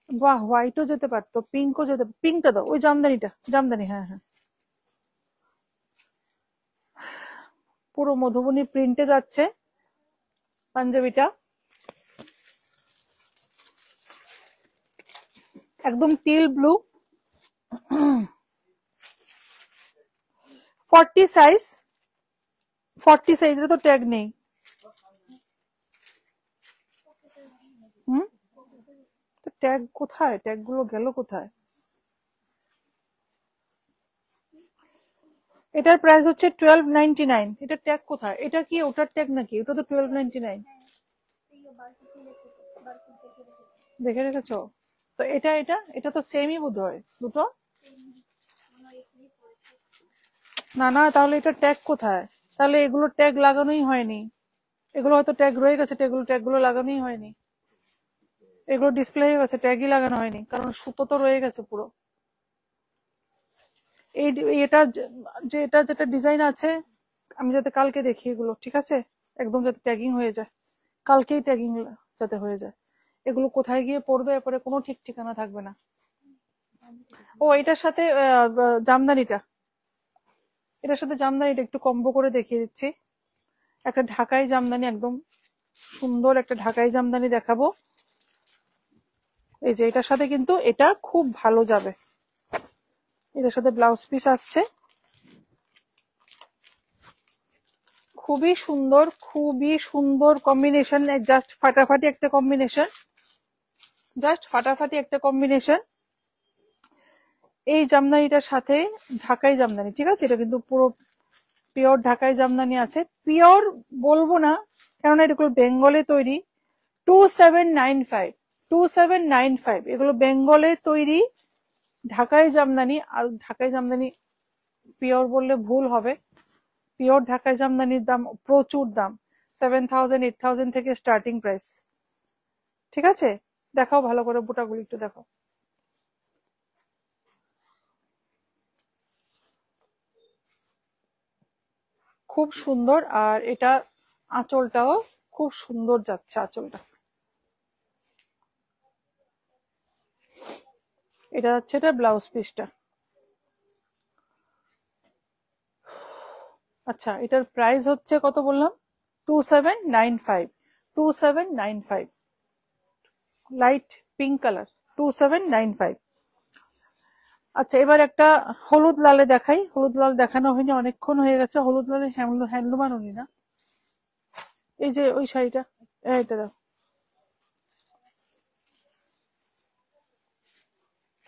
বাহ, হোয়াইটও যেতে পারতো, পিঙ্কও যেতে, পিঙ্কটা দাও, ওই জামদানি, হ্যাঁ হ্যাঁ, পুরো মধুবনী প্রিন্টে যাচ্ছে পাঞ্জাবিটা, একদম টিল ব্লু, 40 সাইজ, 40 সাইজে তো ট্যাগ নেই। হুম, তো ট্যাগ কোথায়, ট্যাগ গুলো গেল কোথায়? এটার প্রাইস হচ্ছে 1299, এটা ট্যাগ কোথায়? এটা কি ওটার ট্যাগ নাকি? ওটা তো 1299, দেখে রেখেছো? তো এটা তো সেমই বোধ হয় দুটো। না না, তাহলে এটা ট্যাগ কোথায়? তাহলে এগুলো ট্যাগ লাগানোই হয়নি, এগুলো হয়তো ট্যাগ রয়ে গেছে, ট্যাগগুলো লাগানোই হয়নি, এগুলো ডিসপ্লে হয়ে গেছে, ট্যাগই লাগানো হয়নি, কারণ সুতো তো রয়ে গেছে পুরো। এটা যেটা ডিজাইন আছে, আমি যাতে কালকে দেখি এগুলো, ঠিক আছে, একদম যাতে ট্যাগিং হয়ে যায়, কালকেই ট্যাগিং যাতে হয়ে যায়। এগুলো কোথায় গিয়ে পড়বে, এরপরে কোনো ঠিক ঠিকানা থাকবে না। ও, এটার সাথে জামদানিটা, একটু কম্বো করে দেখিয়ে দিচ্ছি। একটা ঢাকাই জামদানি, একদম সুন্দর একটা ঢাকাই জামদানি দেখাবো। এই যে এটার সাথে কিন্তু এটা খুব ভালো যাবে, এটার সাথে ব্লাউজ পিস আসছে, খুবই সুন্দর কম্বিনেশন, জাস্ট ফাটাফাটি একটা কম্বিনেশন। এই জামদানিটার সাথে ঢাকাই জামদানি, ঠিক আছে, এটা কিন্তু পুরো পিওর ঢাকাই জামদানি আছে, পিওর বলবো না, কেননা এটা বেঙ্গলে তৈরি। 2795, 2795, এগুলো বেঙ্গলে তৈরি ঢাকাই জামদানি। আর ঢাকাই জামদানি পিওর বললে ভুল হবে, পিওর ঢাকাই জামদানির দাম প্রচুর দাম, 7000, 8000 থেকে স্টার্টিং প্রাইস, ঠিক আছে। দেখাও ভালো করে, বুটাগুলো একটু দেখো, খুব সুন্দর। আর এটা আঁচলটাও খুব সুন্দর যাচ্ছে, আঁচলটা, এটা যাচ্ছে এটা ব্লাউজ পিসটা। আচ্ছা, এটার প্রাইস হচ্ছে কত বললাম? 2795, 2795, লাইট পিঙ্ক কালার, 2795। আচ্ছা, এবার একটা হলুদ লালে দেখাই, হলুদ লাল দেখানো হয়নি, অনেকক্ষণ হয়ে গেছে। হলুদ লালে হ্যান্ডলুম আনুনি না, এই যে ওই শাড়িটা, এটা দাও,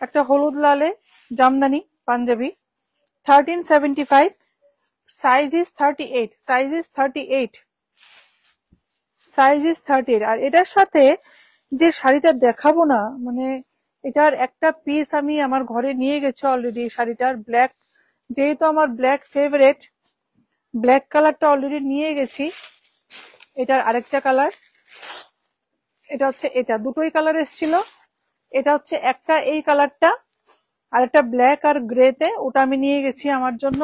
একটা হলুদ লালে jamdani panjabi, 1375, size is 38, size is 38, size is 38। আর এটার সাথে যে শাড়িটা দেখাবো না, মানে এটার একটা পিস আমি আমার ঘরে নিয়ে গেছি অলরেডি। শাড়িটার ব্ল্যাক, যেহেতু আমার ব্ল্যাক ফেভারেট, ব্ল্যাক কালারটা অলরেডি নিয়ে গেছি। এটার আরেকটা কালার, এটা হচ্ছে, এটা দুটোই কালার এসেছিল। এটা হচ্ছে একটা এই কালারটা, আর একটা ব্ল্যাক আর গ্রেতে, ওটা আমি নিয়ে গেছি আমার জন্য।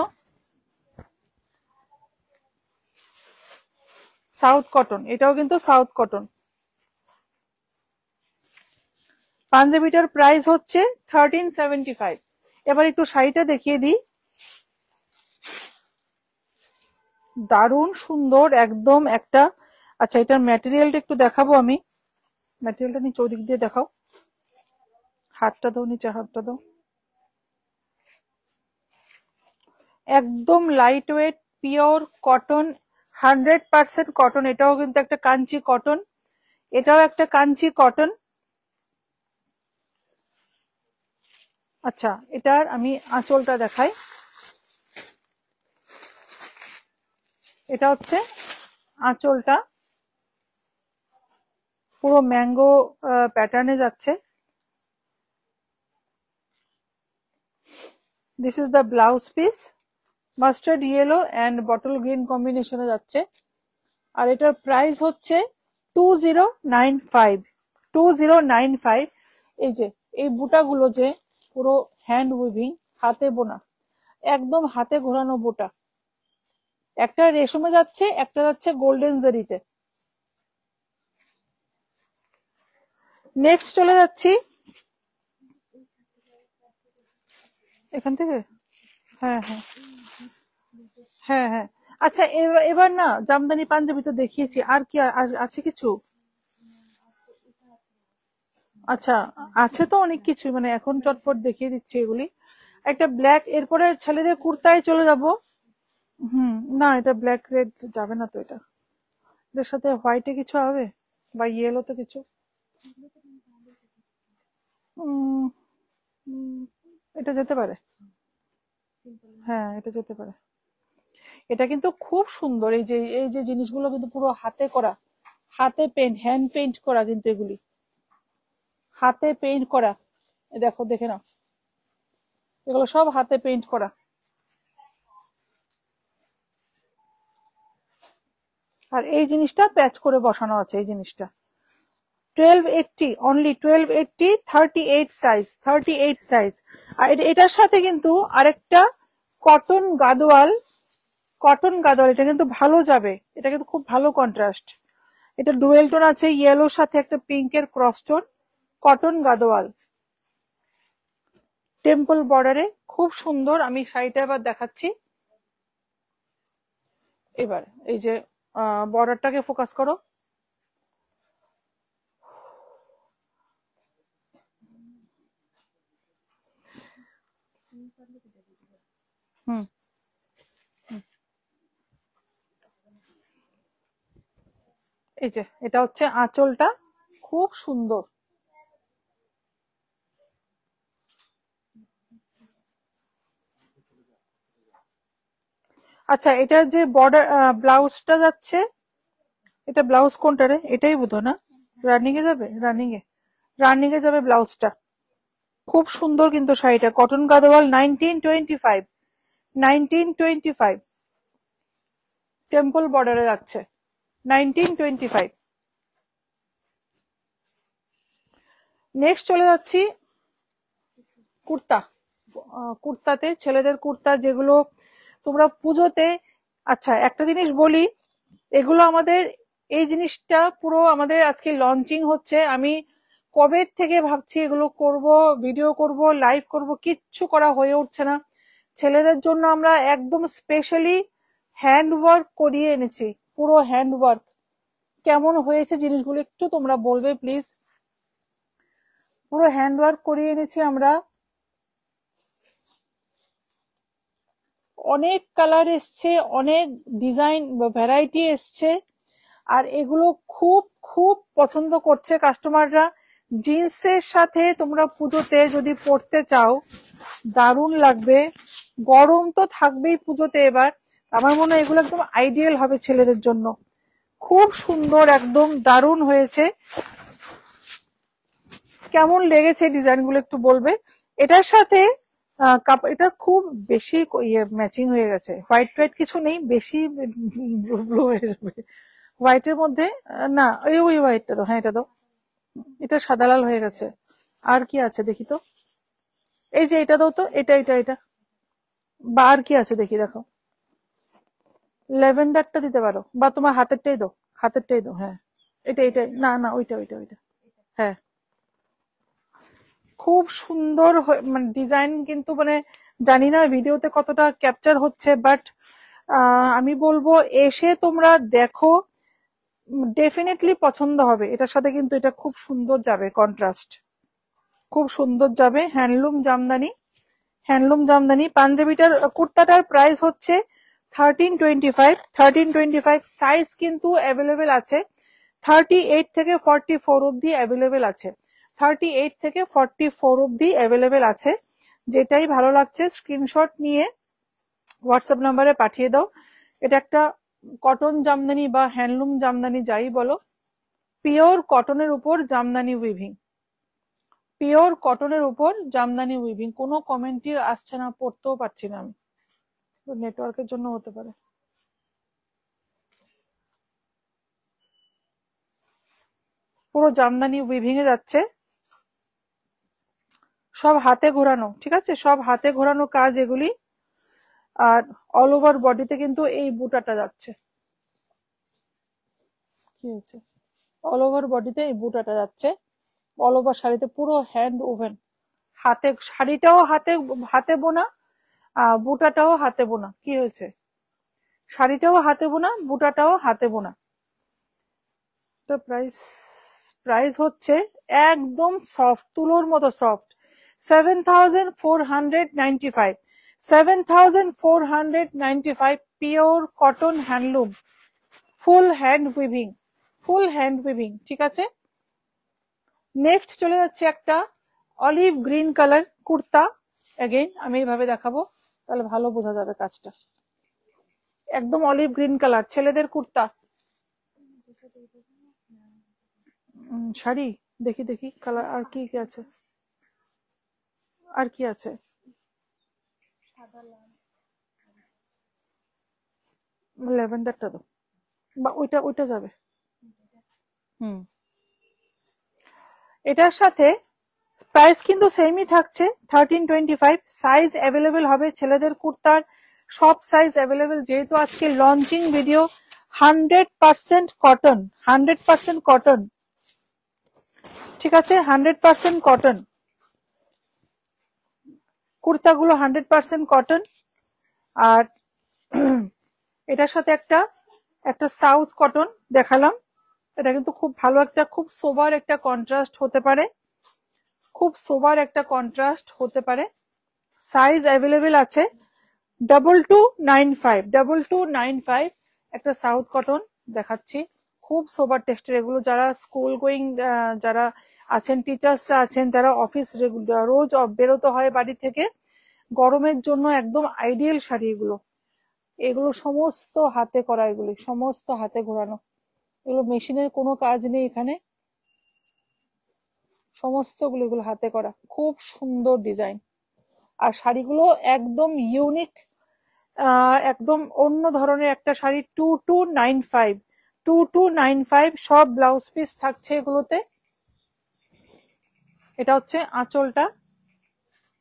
সাউথ কটন, এটাও কিন্তু সাউথ কটন। পাঞ্জাবিটার প্রাইস হচ্ছে 1375। এবার একটু শাড়িটা দেখিয়ে দিই। দারুণ সুন্দর একদম একটা। আচ্ছা, এটার ম্যাটেরিয়ালটা একটু দেখাবো আমি। ম্যাটেরিয়ালটা নিচে ওদিক দিয়ে দেখাও, হাতটা দাও, নিচে হাতটা দাও। একদম light weight pure cotton, 100% cotton. এটাও কিন্তু একটা কাঞ্চি কটন, এটাও একটা কাঞ্চি কটন। আচ্ছা, এটার আমি আঁচলটা দেখাই। এটা হচ্ছে আঁচলটা, পুরো ম্যাঙ্গো প্যাটার্নে যাচ্ছে। This is the blouse piece, mustard yellow and bottle green কম্বিনেশনে যাচ্ছে। আর এটার প্রাইস হচ্ছে 2095, 2095। এই যে এই বুটাগুলো যে পুরো হ্যান্ড উইভিং, হাতে বোনা, একদম হাতে ঘোরানো বুটা। একটা রেশমে যাচ্ছে, একটা যাচ্ছে গোল্ডেন জারিতে। নেক্সট চলে যাচ্ছি এখান থেকে। হ্যাঁ হ্যাঁ হ্যাঁ হ্যাঁ। আচ্ছা, এবার না জামদানি পাঞ্জাবি তো দেখিয়েছি, আর কি আছে কিছু? আচ্ছা, আছে তো অনেক কিছু, মানে এখন চটপট দেখিয়ে দিচ্ছি এগুলি। একটা ব্ল্যাক, এরপরে ছেলেদের কুর্তায় চলে যাব। না, এটা ব্ল্যাক রেড যাবে না তো। এটার সাথে হোয়াইটে কিছু হবে, বা ইয়েলোতে কিছু। উম, উম, এটা যেতে পারে। হ্যাঁ, এটা যেতে পারে। এটা কিন্তু খুব সুন্দর। এই যে জিনিসগুলো কিন্তু পুরো হাতে করা, হাতে পেন্ট, হ্যান্ড পেইন্ট করা কিন্তু এগুলি, হাতে পেইন্ট করা। দেখো, দেখে নাও, এগুলো সব হাতে পেইন্ট করা। আর এই জিনিসটা প্যাচ করে বসানো আছে, এই জিনিসটা 1280, অনলি 1280, 38 সাইজ, 38 সাইজ। আর এটার সাথে কিন্তু আরেকটা কটন গাদোয়াল, কটন গাদোয়াল, এটা কিন্তু ভালো যাবে, এটা কিন্তু খুব ভালো কন্ট্রাস্ট। এটা ডুয়েল টোন আছে, ইয়েলোর সাথে একটা পিঙ্কের cross tone, cotton Gadwal, temple বর্ডারে, খুব সুন্দর। আমি শাড়িটা এবার দেখাচ্ছি। এবার এই যে বর্ডারটাকে ফোকাস করো। হুম, এই যে এটা হচ্ছে আঁচলটা, খুব সুন্দর। আচ্ছা, এটার যে বর্ডার ব্লাউজটা যাচ্ছে, এটা ব্লাউজ কোনটা রে? এটাই বোধহয় না? রানিং এ যাবে, রানিং এ যাবে ব্লাউজটা। খুব সুন্দর কিন্তু শাড়িটা, কটন গাদোয়াল, 1925, 1925, টেম্পল বর্ডারে যাচ্ছে, 1925। নেক্সট চলে যাচ্ছি কুর্তা। কুর্তাতে, ছেলেদের কুর্তা যেগুলো তোমরা পুজোতে। আচ্ছা, একটা জিনিস বলি, এগুলো আমাদের, এই জিনিসটা পুরো আমাদের আজকে লঞ্চিং হচ্ছে। আমি কবে থেকে ভাবছি এগুলো করব, ভিডিও করব, লাইভ করব, কিচ্ছু করা হয়ে উঠছে না। ছেলেদের জন্য আমরা একদম স্পেশালি হ্যান্ড ওয়ার্ক করিয়ে এনেছি, পুরো হ্যান্ড ওয়ার্ক। কেমন হয়েছে জিনিসগুলো একটু তোমরা বলবে প্লিজ। পুরো হ্যান্ড ওয়ার্ক করিয়ে এনেছি আমরা, অনেক কালার এসছে, অনেক ডিজাইন ভ্যারাইটি এসছে। আর এগুলো খুব খুব পছন্দ করছে কাস্টমাররা। জিন্সের সাথে তোমরা পুজোতে যদি পরতে চাও, দারুণ লাগবে। গরম তো থাকবেই পুজোতে এবার, আমার মনে হয় এগুলো একদম আইডিয়াল হবে ছেলেদের জন্য। খুব সুন্দর, একদম দারুণ হয়েছে। কেমন লেগেছে ডিজাইন গুলো একটু বলবে। এটার সাথে এটা খুব বেশি ইয়ে ম্যাচিং হয়ে গেছে, হোয়াইট হোয়াইট কিছু নেই, বেশি ব্লু হয়ে যাবে হোয়াইটের মধ্যে। না ওই হোয়াইটটা দাও, হ্যাঁ এটা দাও, এটা সাদা লাল হয়ে গেছে। আর কি আছে দেখি তো, এই যে এটা দাও তো, এটা বা আর কি আছে দেখি, দেখো ল্যাভেন্ডারটা দিতে পারো, বা তোমার হাতেরটাই দাও, হাতেরটাই দাও, হ্যাঁ এটা না না ওইটা হ্যাঁ। খুব সুন্দর মানে ডিজাইন, কিন্তু মানে জানি না ভিডিওতে কতটা ক্যাপচার হচ্ছে, বাট আমি বলবো এসে তোমরা দেখো, ডেফিনেটলি পছন্দ হবে। এটার সাথে কিন্তু এটা খুব সুন্দর যাবে, কন্ট্রাস্ট খুব সুন্দর যাবে। হ্যান্ডলুম জামদানি। পাঞ্জাবিটার কুর্তাটার প্রাইস হচ্ছে 1325। সাইজ কিন্তু অ্যাভেলেবেল আছে, 38 থেকে 44 অব্দি অ্যাভেলেবেল আছে, 38 থেকে 44 অব্দি অ্যাভেলেবেল আছে। যেটাই ভালো লাগছে স্ক্রিনশট নিয়ে হোয়াটসঅ্যাপ নাম্বারে পাঠিয়ে দাও। এটা একটা কটন জামদানি বা হ্যান্ডলুম জামদানি যাই বলো, পিওর কটনের উপর জামদানি উইভিং, পিওর কটনের উপর জামদানি উইভিং। কোনো কমেন্টই আসছে না, পড়তেও পারছি না আমি, নেটওয়ার্কের জন্য হতে পারে। পুরো জামদানি উইভিং এ যাচ্ছে, সব হাতে ঘোরানো, ঠিক আছে, সব হাতে ঘোরানো কাজ এগুলি। আর অল ওভার বডিতে কিন্তু এই বুটাটা যাচ্ছে, কি হয়েছে, অল ওভার বডিতে এই বুটাটা যাচ্ছে, অল ওভার শাড়িতে পুরো হ্যান্ড ওভেন, হাতে, শাড়িটাও হাতে হাতে বোনা, বুটাটাও হাতে বোনা। কি হয়েছে, শাড়িটাও হাতে বোনা, বুটাটাও হাতে বোনা। তো প্রাইস প্রাইস হচ্ছে একদম সফট, তুলোর মতো soft, 7495, 7495, pure cotton handloom, full hand weaving, full hand weaving, ঠিক আছে। নেক্সট চলে যাচ্ছে একটা olive green colour kurta. Again আমি এইভাবে দেখাবো, তাহলে ভালো বোঝা যাবে কাজটা। একদম অলিভ গ্রিন কালার, ছেলেদের কুর্তা। শাড়ি দেখি দেখি কালার, আর কি কি আছে, আর কি আছে, ল্যাভেন্ডারটা দাও, বা ওইটা যাবে। হুম, এটার সাথে প্রাইস কিন্তু সেমই থাকছে 1325। সাইজ অ্যাভেলেবেল হবে ছেলেদের কুর্তার, সব সাইজ অ্যাভেলেবেল, যেহেতু আজকে লঞ্চিং ভিডিও। 100% কটন, 100% কটন, ঠিক আছে, 100% কটন কুর্তাগুলো, 100% কটন। আর এটার সাথে একটা একটা সাউথ কটন দেখালাম, এটা কিন্তু খুব ভালো একটা, খুব সোবার একটা কন্ট্রাস্ট হতে পারে, খুব সোবার একটা কন্ট্রাস্ট হতে পারে। সাইজ অ্যাভেলেবেল আছে 2295, একটা সাউথ কটন দেখাচ্ছি, খুব সোবার টেক্সচার। এগুলো যারা স্কুল গোয়িং, যারা আছেন, টিচার্সরা আছেন, যারা অফিস রোজ বেরোতে হয় বাড়ি থেকে, গরমের জন্য একদম আইডিয়াল শাড়ি এগুলো। এগুলো সমস্ত হাতে করা, এগুলি সমস্ত হাতে ঘোরানো, এগুলো মেশিনের কোনো কাজ নেই এখানে, সমস্তগুলো এগুলো হাতে করা, খুব সুন্দর ডিজাইন। আর শাড়িগুলো একদম ইউনিক, একদম অন্য ধরনের একটা শাড়ি। 2295, সব ব্লাউজ পিস থাকছে এগুলোতে। এটা হচ্ছে আঁচলটা,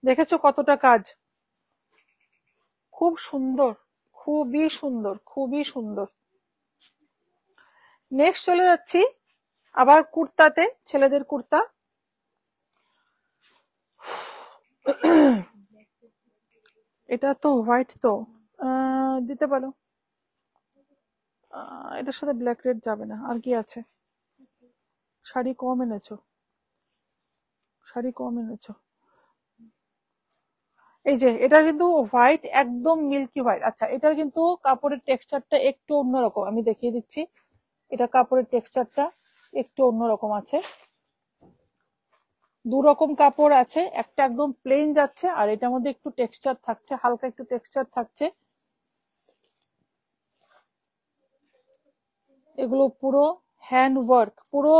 দেখেছো কতটা কাজ, খুব সুন্দর, খুবই সুন্দর, খুবই সুন্দর। নেক্সট চলে যাচ্ছি আবার কুর্তাতে, ছেলেদের কুর্তা। এটা তো হোয়াইট, তো দিতে পারো, এটার সাথে ব্ল্যাক রেড যাবে না। আর কি আছে, শাড়ি কম এনেছো, শাড়ি কম এনেছো। এই যে এটা কিন্তু হোয়াইট, একদম মিল্কি হোয়াইট। আচ্ছা, এটার কিন্তু কাপড়ের টেক্সচারটা একটু অন্যরকম, আমি দেখিয়ে দিচ্ছি। এটা কাপড়ের টেক্সচারটা একটু অন্যরকম আছে, দু রকম কাপড় আছে, একটা একদম প্লেন যাচ্ছে, আর এটার মধ্যে একটু টেক্সচার থাকছে, হালকা একটু টেক্সচার থাকছে। এগুলো পুরো হ্যান্ড ওয়ার্ক, পুরো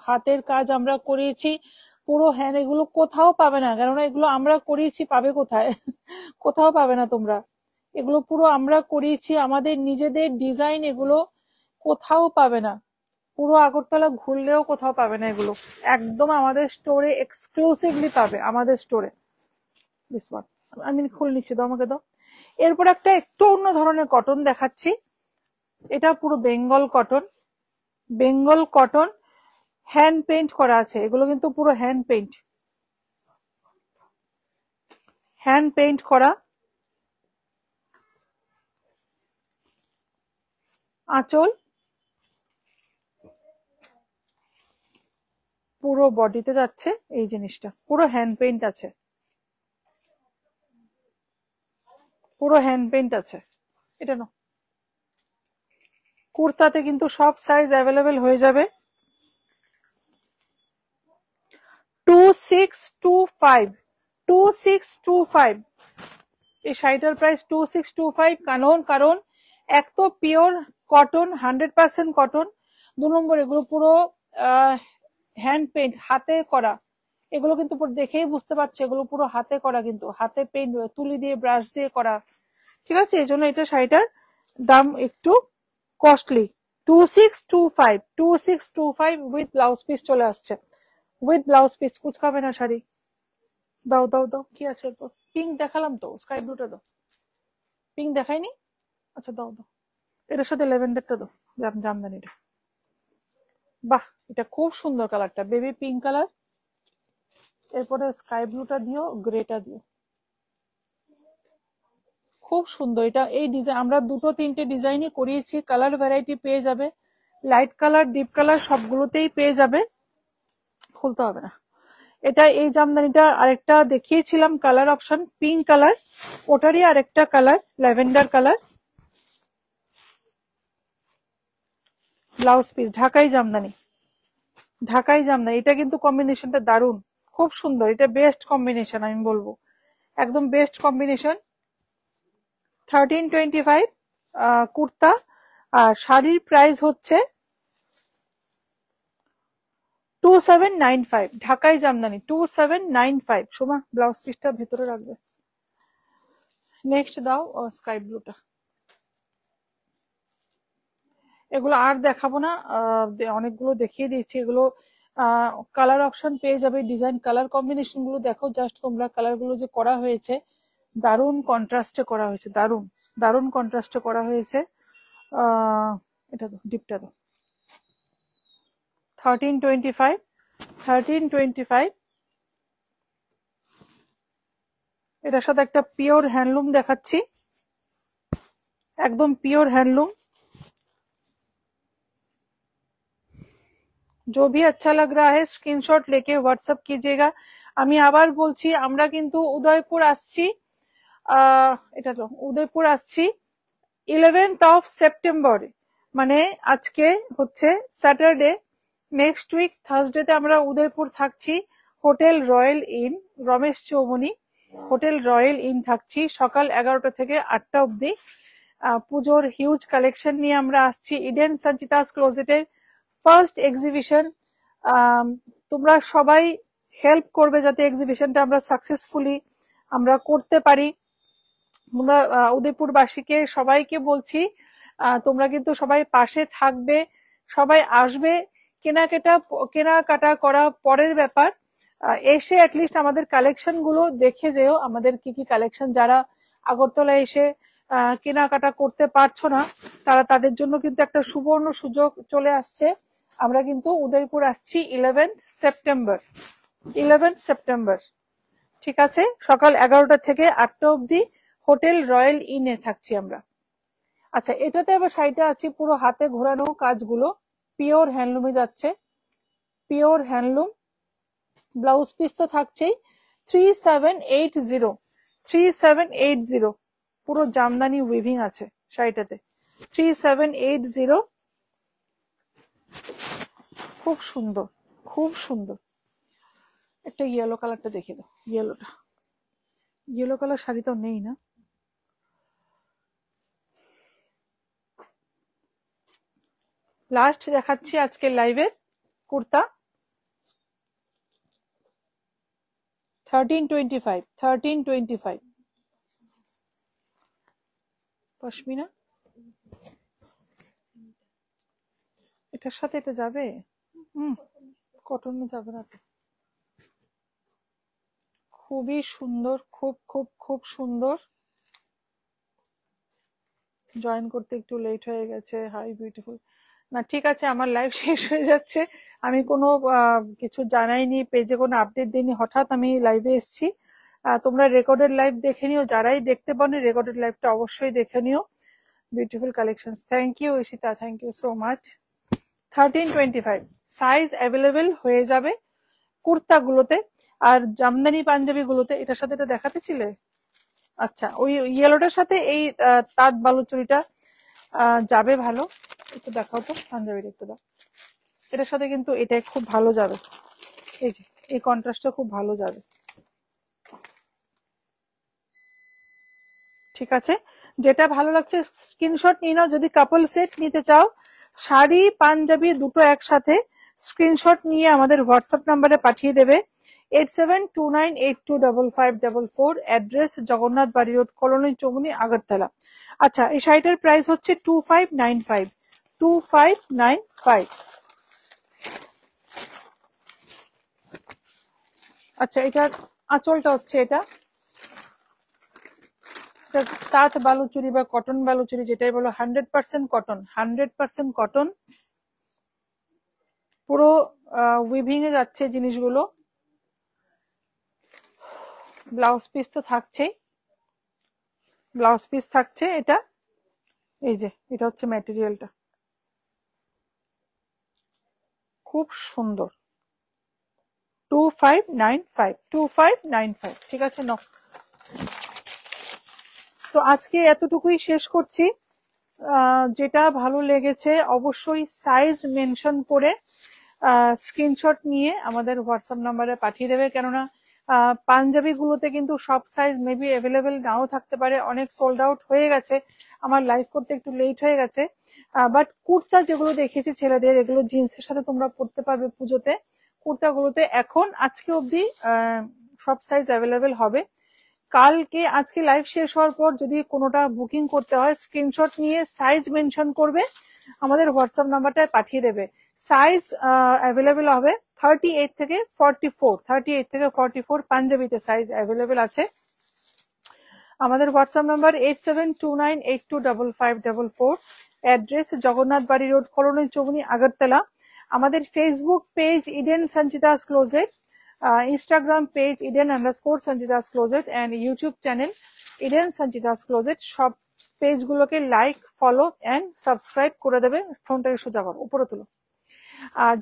হাতের কাজ আমরা করিয়েছি, পুরো হ্যান্ড। এগুলো কোথাও পাবে না, কেননা এগুলো আমরা করিয়েছি, পাবে কোথায়? কোথাও পাবে না তোমরা। এগুলো পুরো আমরা করিয়েছি, আমাদের নিজেদের ডিজাইন, এগুলো কোথাও পাবে না। পুরো আগরতলা ঘুরলেও কোথাও পাবে না এগুলো, একদম আমাদের স্টোরে এক্সক্লুসিভলি পাবে, আমাদের স্টোরে। দিস ওয়ান আমি খুলে নিচ্ছি, দাও আমাকে দাও। এরপর একটা একটু অন্য ধরনের কটন দেখাচ্ছি। এটা পুরো Bengal cotton, Bengal cotton, hand paint করা আছে। এগুলো কিন্তু পুরো হ্যান্ড পেইন্ট, হ্যান্ড পেইন্ট করা। আঁচল পুরো বডিতে যাচ্ছে, এই জিনিসটা পুরো হ্যান্ড পেইন্ট আছে, পুরো হ্যান্ড পেইন্ট আছে। এটা না, কুর্তাতে কিন্তু সব সাইজ অ্যাভেলেবেল হয়ে যাবে। 2625, 2625 এই শাড়িটার প্রাইস 2625। কারণ এক তো পিওর কটন, 100% কটন। 2 নম্বর এগুলো পুরো হ্যান্ড পেইন্ট, হাতে করা। এগুলো কিন্তু দেখেই বুঝতে পারছো এগুলো পুরো হাতে করা, কিন্তু হাতে পেইন্ট, তুলি দিয়ে ব্রাশ দিয়ে করা। ঠিক আছে, এই জন্য এটা শাড়িটার দাম একটু কস্টলি। 2625, 2625 উইথ ব্লাউজ পিস চলে আসছে, উইথ ব্লাউজ পিস। কুচকাবে না শাড়ি। দাও দাও দাও, কি আছে এরপর? পিঙ্ক দেখালাম তো, স্কাই ব্লুটা দাও। পিঙ্ক দেখাইনি? আচ্ছা দাও দাও, এটার সাথে ল্যাভেন্ডারটা দাও, জামদানিটা। বাহ, এটা খুব সুন্দর কালারটা, বেবি পিঙ্ক কালার। এরপরে স্কাই ব্লুটা দিও, গ্রেটা দিও, খুব সুন্দর। এটা এই ডিজাইন আমরা 2-3টে ডিজাইনই করিয়েছি, কালার ভ্যারাইটি পেয়ে যাবে, লাইট কালার, ডিপ কালার সবগুলোতেই পেয়ে যাবে। খুলতে হবে না। এটা এই জামদানিটা আরেকটা দেখিয়েছিলাম কালার অপশন, পিঙ্ক কালার, ওটারই আরেকটা colour lavender colour. Blouse piece ঢাকাই জামদানি, ঢাকাই জামদানি। এটা কিন্তু কম্বিনেশনটা দারুণ, খুব সুন্দর। এটা বেস্ট কম্বিনেশন, আমি বলবো একদম বেস্ট কম্বিনেশন। 1325 কুর্তা, আর শাড়ির প্রাইস হচ্ছে 2795, ঢাকাই জামদানি 2795। সোমা ব্লাউজ পিসটা ভেতরে রাখবে। নেক্সট দাও স্কাই ব্লুটা। এগুলো আর দেখাবো না, অনেকগুলো দেখিয়ে দিয়েছি। এগুলো কালার অপশন পেয়ে যাবে, ডিজাইন কালার কম্বিনেশন গুলো দেখো জাস্ট তোমরা, কালার গুলো যে করা হয়েছে দারুণ কন্ট্রাস্টে করা হয়েছে, দারুণ দারুণ কন্ট্রাস্টে করা হয়েছে। এটা দাও, ডিপটা দাও। 1325, 1325। এটার সাথে একটা পিওর হ্যান্ডলুম দেখাচ্ছি, একদম পিওর হ্যান্ডলুম। जो भी अच्छा लग रहा है स्क्रीनशॉट लेके व्हाट्सएप कीजिएगा। আমি আবার বলছি, আমরা কিন্তু উদয়পুর আসছি, এটা তো উদয়পুর আসছি 11th অফ সেপ্টেম্বর, মানে আজকে হচ্ছে স্যাটারডে, নেক্সট উইক থার্সডেতে আমরা উদয়পুর থাকছি hotel royal inn, Ramesh Chaumoni hotel royal in থাকছি সকাল 11টা থেকে 8টা অবধি। পুজোর হিউজ কালেকশন নিয়ে আমরা আসছি। ইডেন সঞ্চিতাস ক্লোজেটের ফার্স্ট এক্সিবিশন, তোমরা সবাই হেল্প করবে যাতে এক্সিবিশনটা আমরা সাকসেসফুলি আমরা করতে পারি। আমরা উদয়পুরবাসীকে সবাইকে বলছি, তোমরা কিন্তু সবাই পাশে থাকবে, সবাই আসবে। কেনাকাটা করা পরের ব্যাপার, এসে অ্যাটলিস্ট আমাদের কালেকশন গুলো দেখে যেও, আমাদের কি কি কালেকশন। যারা আগরতলা এসে কেনাকাটা করতে পারছো না, তাদের জন্য কিন্তু একটা সুবর্ণ সুযোগ চলে আসছে। আমরা কিন্তু উদয়পুর আসছি 11th সেপ্টেম্বর, 11th সেপ্টেম্বর। ঠিক আছে, সকাল 11টা থেকে 8টা অবধি হোটেল রয়্যাল ইনে থাকছি আমরা। আচ্ছা, এটাতে আবার শাড়িটা আছে পুরো হাতে ঘোরানো কাজগুলো, পিওর হ্যান্ডলুমে যাচ্ছে, পিওর হ্যান্ডলুম। ব্লাউজ পিস তো থাকছেই। 3780, 3780 পুরো জামদানি উইভিং আছে শাড়িটাতে, 3780। খুব সুন্দর, খুব সুন্দর। একটা ইয়েলো কালারটা দেখে দাও, ইয়েলোটা, ইয়েলো কালার শাড়ি তো নেই না? লাস্ট দেখাচ্ছি আজকে লাইভের কুর্তা 1325 পশমিনা। এটার সাথে এটা যাবে? কটন যাবে না তো। খুবই সুন্দর, খুব খুব খুব সুন্দর। জয়েন করতে একটু লেট হয়ে গেছে। Hi beautiful. না ঠিক আছে, আমার লাইভ শেষ হয়ে যাচ্ছে। আমি কোনো কিছু জানাইনি, পেজে কোনো আপডেট দিইনি, হঠাৎ আমি লাইভে এসেছি। তোমরা রেকর্ডেড লাইভ দেখে নিও, যারাই দেখতে পারো রেকর্ডেড লাইভটা অবশ্যই দেখে নিও। Beautiful collection. Thank you Ishita, thank you so much. 1325 size available হয়ে যাবে কুর্তাগুলোতে আর জামদানি পাঞ্জাবি গুলোতে। এটার সাথে এটা দেখাতে ছিলে? আচ্ছা, ওই ইয়েলোটার সাথে এই তাঁত বালুচুরিটা যাবে ভালো। একটু দেখাও তো পাঞ্জাবিটা, একটু দাও। এটার সাথে কিন্তু এটা খুব ভালো যাবে। এই যে এই কন্ট্রাস্টটা খুব ভালো যাবে। ঠিক আছে, যেটা ভালো লাগছে স্ক্রিনশট নিয়ে নাও। যদি কাপল সেট নিতে চাও, শাড়ি পাঞ্জাবি দুটো একসাথে, স্ক্রিনশট নিয়ে আমাদের হোয়াটসঅ্যাপ নাম্বারে পাঠিয়ে দেবে 8729825544। অ্যাড্রেস জগন্নাথ বাড়ি রোড, কলোনি চৌমুনি, আগরতলা। আচ্ছা, এই শাড়িটার প্রাইস হচ্ছে 2595। 2595। আচ্ছা, এটার আঁচলটা হচ্ছে এটা তাঁত বালুচুরি বা কটন বালুচুরি যেটাই বলো, 100% কটন, 100% কটন। পুরো উইভিং এ যাচ্ছে জিনিসগুলো। ব্লাউজ পিস তো থাকছেই, ব্লাউজ পিস থাকছে। এটা এই যে এটা হচ্ছে ম্যাটেরিয়ালটা, খুব সুন্দর। 2595। ঠিক আছে, নাও। তো আজকে এতটুকুই শেষ করছি। যেটা ভালো লেগেছে অবশ্যই সাইজ মেনশন করে স্ক্রিনশট নিয়ে আমাদের হোয়াটসঅ্যাপ নাম্বারে পাঠিয়ে দেবে। কেননা পাঞ্জাবি গুলোতে কিন্তু সব সাইজ মেবি অ্যাভেলেবেল নাও থাকতে পারে, অনেক সোল্ড আউট হয়ে গেছে। আমার লাইভ করতে একটু লেট হয়ে গেছে। বাট কুর্তা যেগুলো দেখেছি ছেলেদের, এগুলো জিন্সের সাথে তোমরা পরতে পারবে পুজোতে। কুর্তাগুলোতে এখন আজকে অবধি সব সাইজ অ্যাভেলেবেল হবে। কালকে আজকে লাইভ শেষ হওয়ার পর যদি কোনোটা বুকিং করতে হয়, স্ক্রিনশট নিয়ে সাইজ মেনশন করবে, আমাদের হোয়াটসঅ্যাপ নাম্বারটায় পাঠিয়ে দেবে। সাইজ অ্যাভেলেবেল হবে 38 থেকে 44। 38 থেকে 44 পাঞ্জাবিতে সাইজ অ্যাভেলেবেল আছে। আমাদের হোয়াটসঅ্যাপ নাম্বার 8729825544। অ্যাড্রেস জগন্নাথ বাড়ি রোড, কলোনি চৌমুনি, আগরতলা। আমাদের Facebook page Eden Sanchita's closet, Instagram page Eden_Sanchitas Closet, and YouTube channel Eden Sanchitas Closet। সব পেজগুলোকে লাইক, ফলো এন্ড সাবস্ক্রাইব করে দেবে। ফোনটাকে সোজা করো, উপরে তুলো।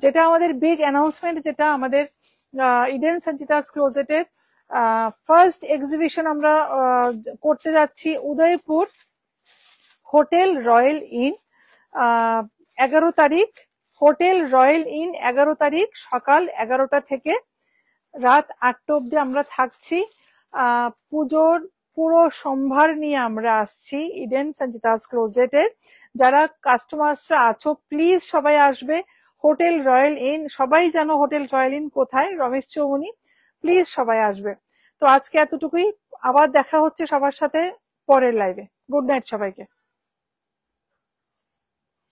যেটা আমাদের বিগ অ্যানাউন্সমেন্ট, যেটা আমাদের Eden Sanchitas Closet এর ফার্স্ট এক্সিবিশন আমরা করতে যাচ্ছি উদয়পুর হোটেল রয়্যাল ইন 11 তারিখ। হোটেল রয়্যাল ইন 11 তারিখ সকাল 11টা থেকে রাত 8টা অব্দি আমরা থাকছি। পুজোর পুরো সম্ভার নিয়ে আমরা আসছি ইডেন সঞ্চিতাস ক্লোজেটের। যারা কাস্টমার্সরা আছো প্লিজ সবাই আসবে। হোটেল রয়্যাল ইন, সবাই জানো হোটেল রয়্যাল ইন কোথায়, রমেশ চৌমুনি। প্লিজ সবাই আসবে। তো আজকে এতটুকুই, আবার দেখা হচ্ছে সবার সাথে পরের লাইভে। গুড নাইট সবাইকে।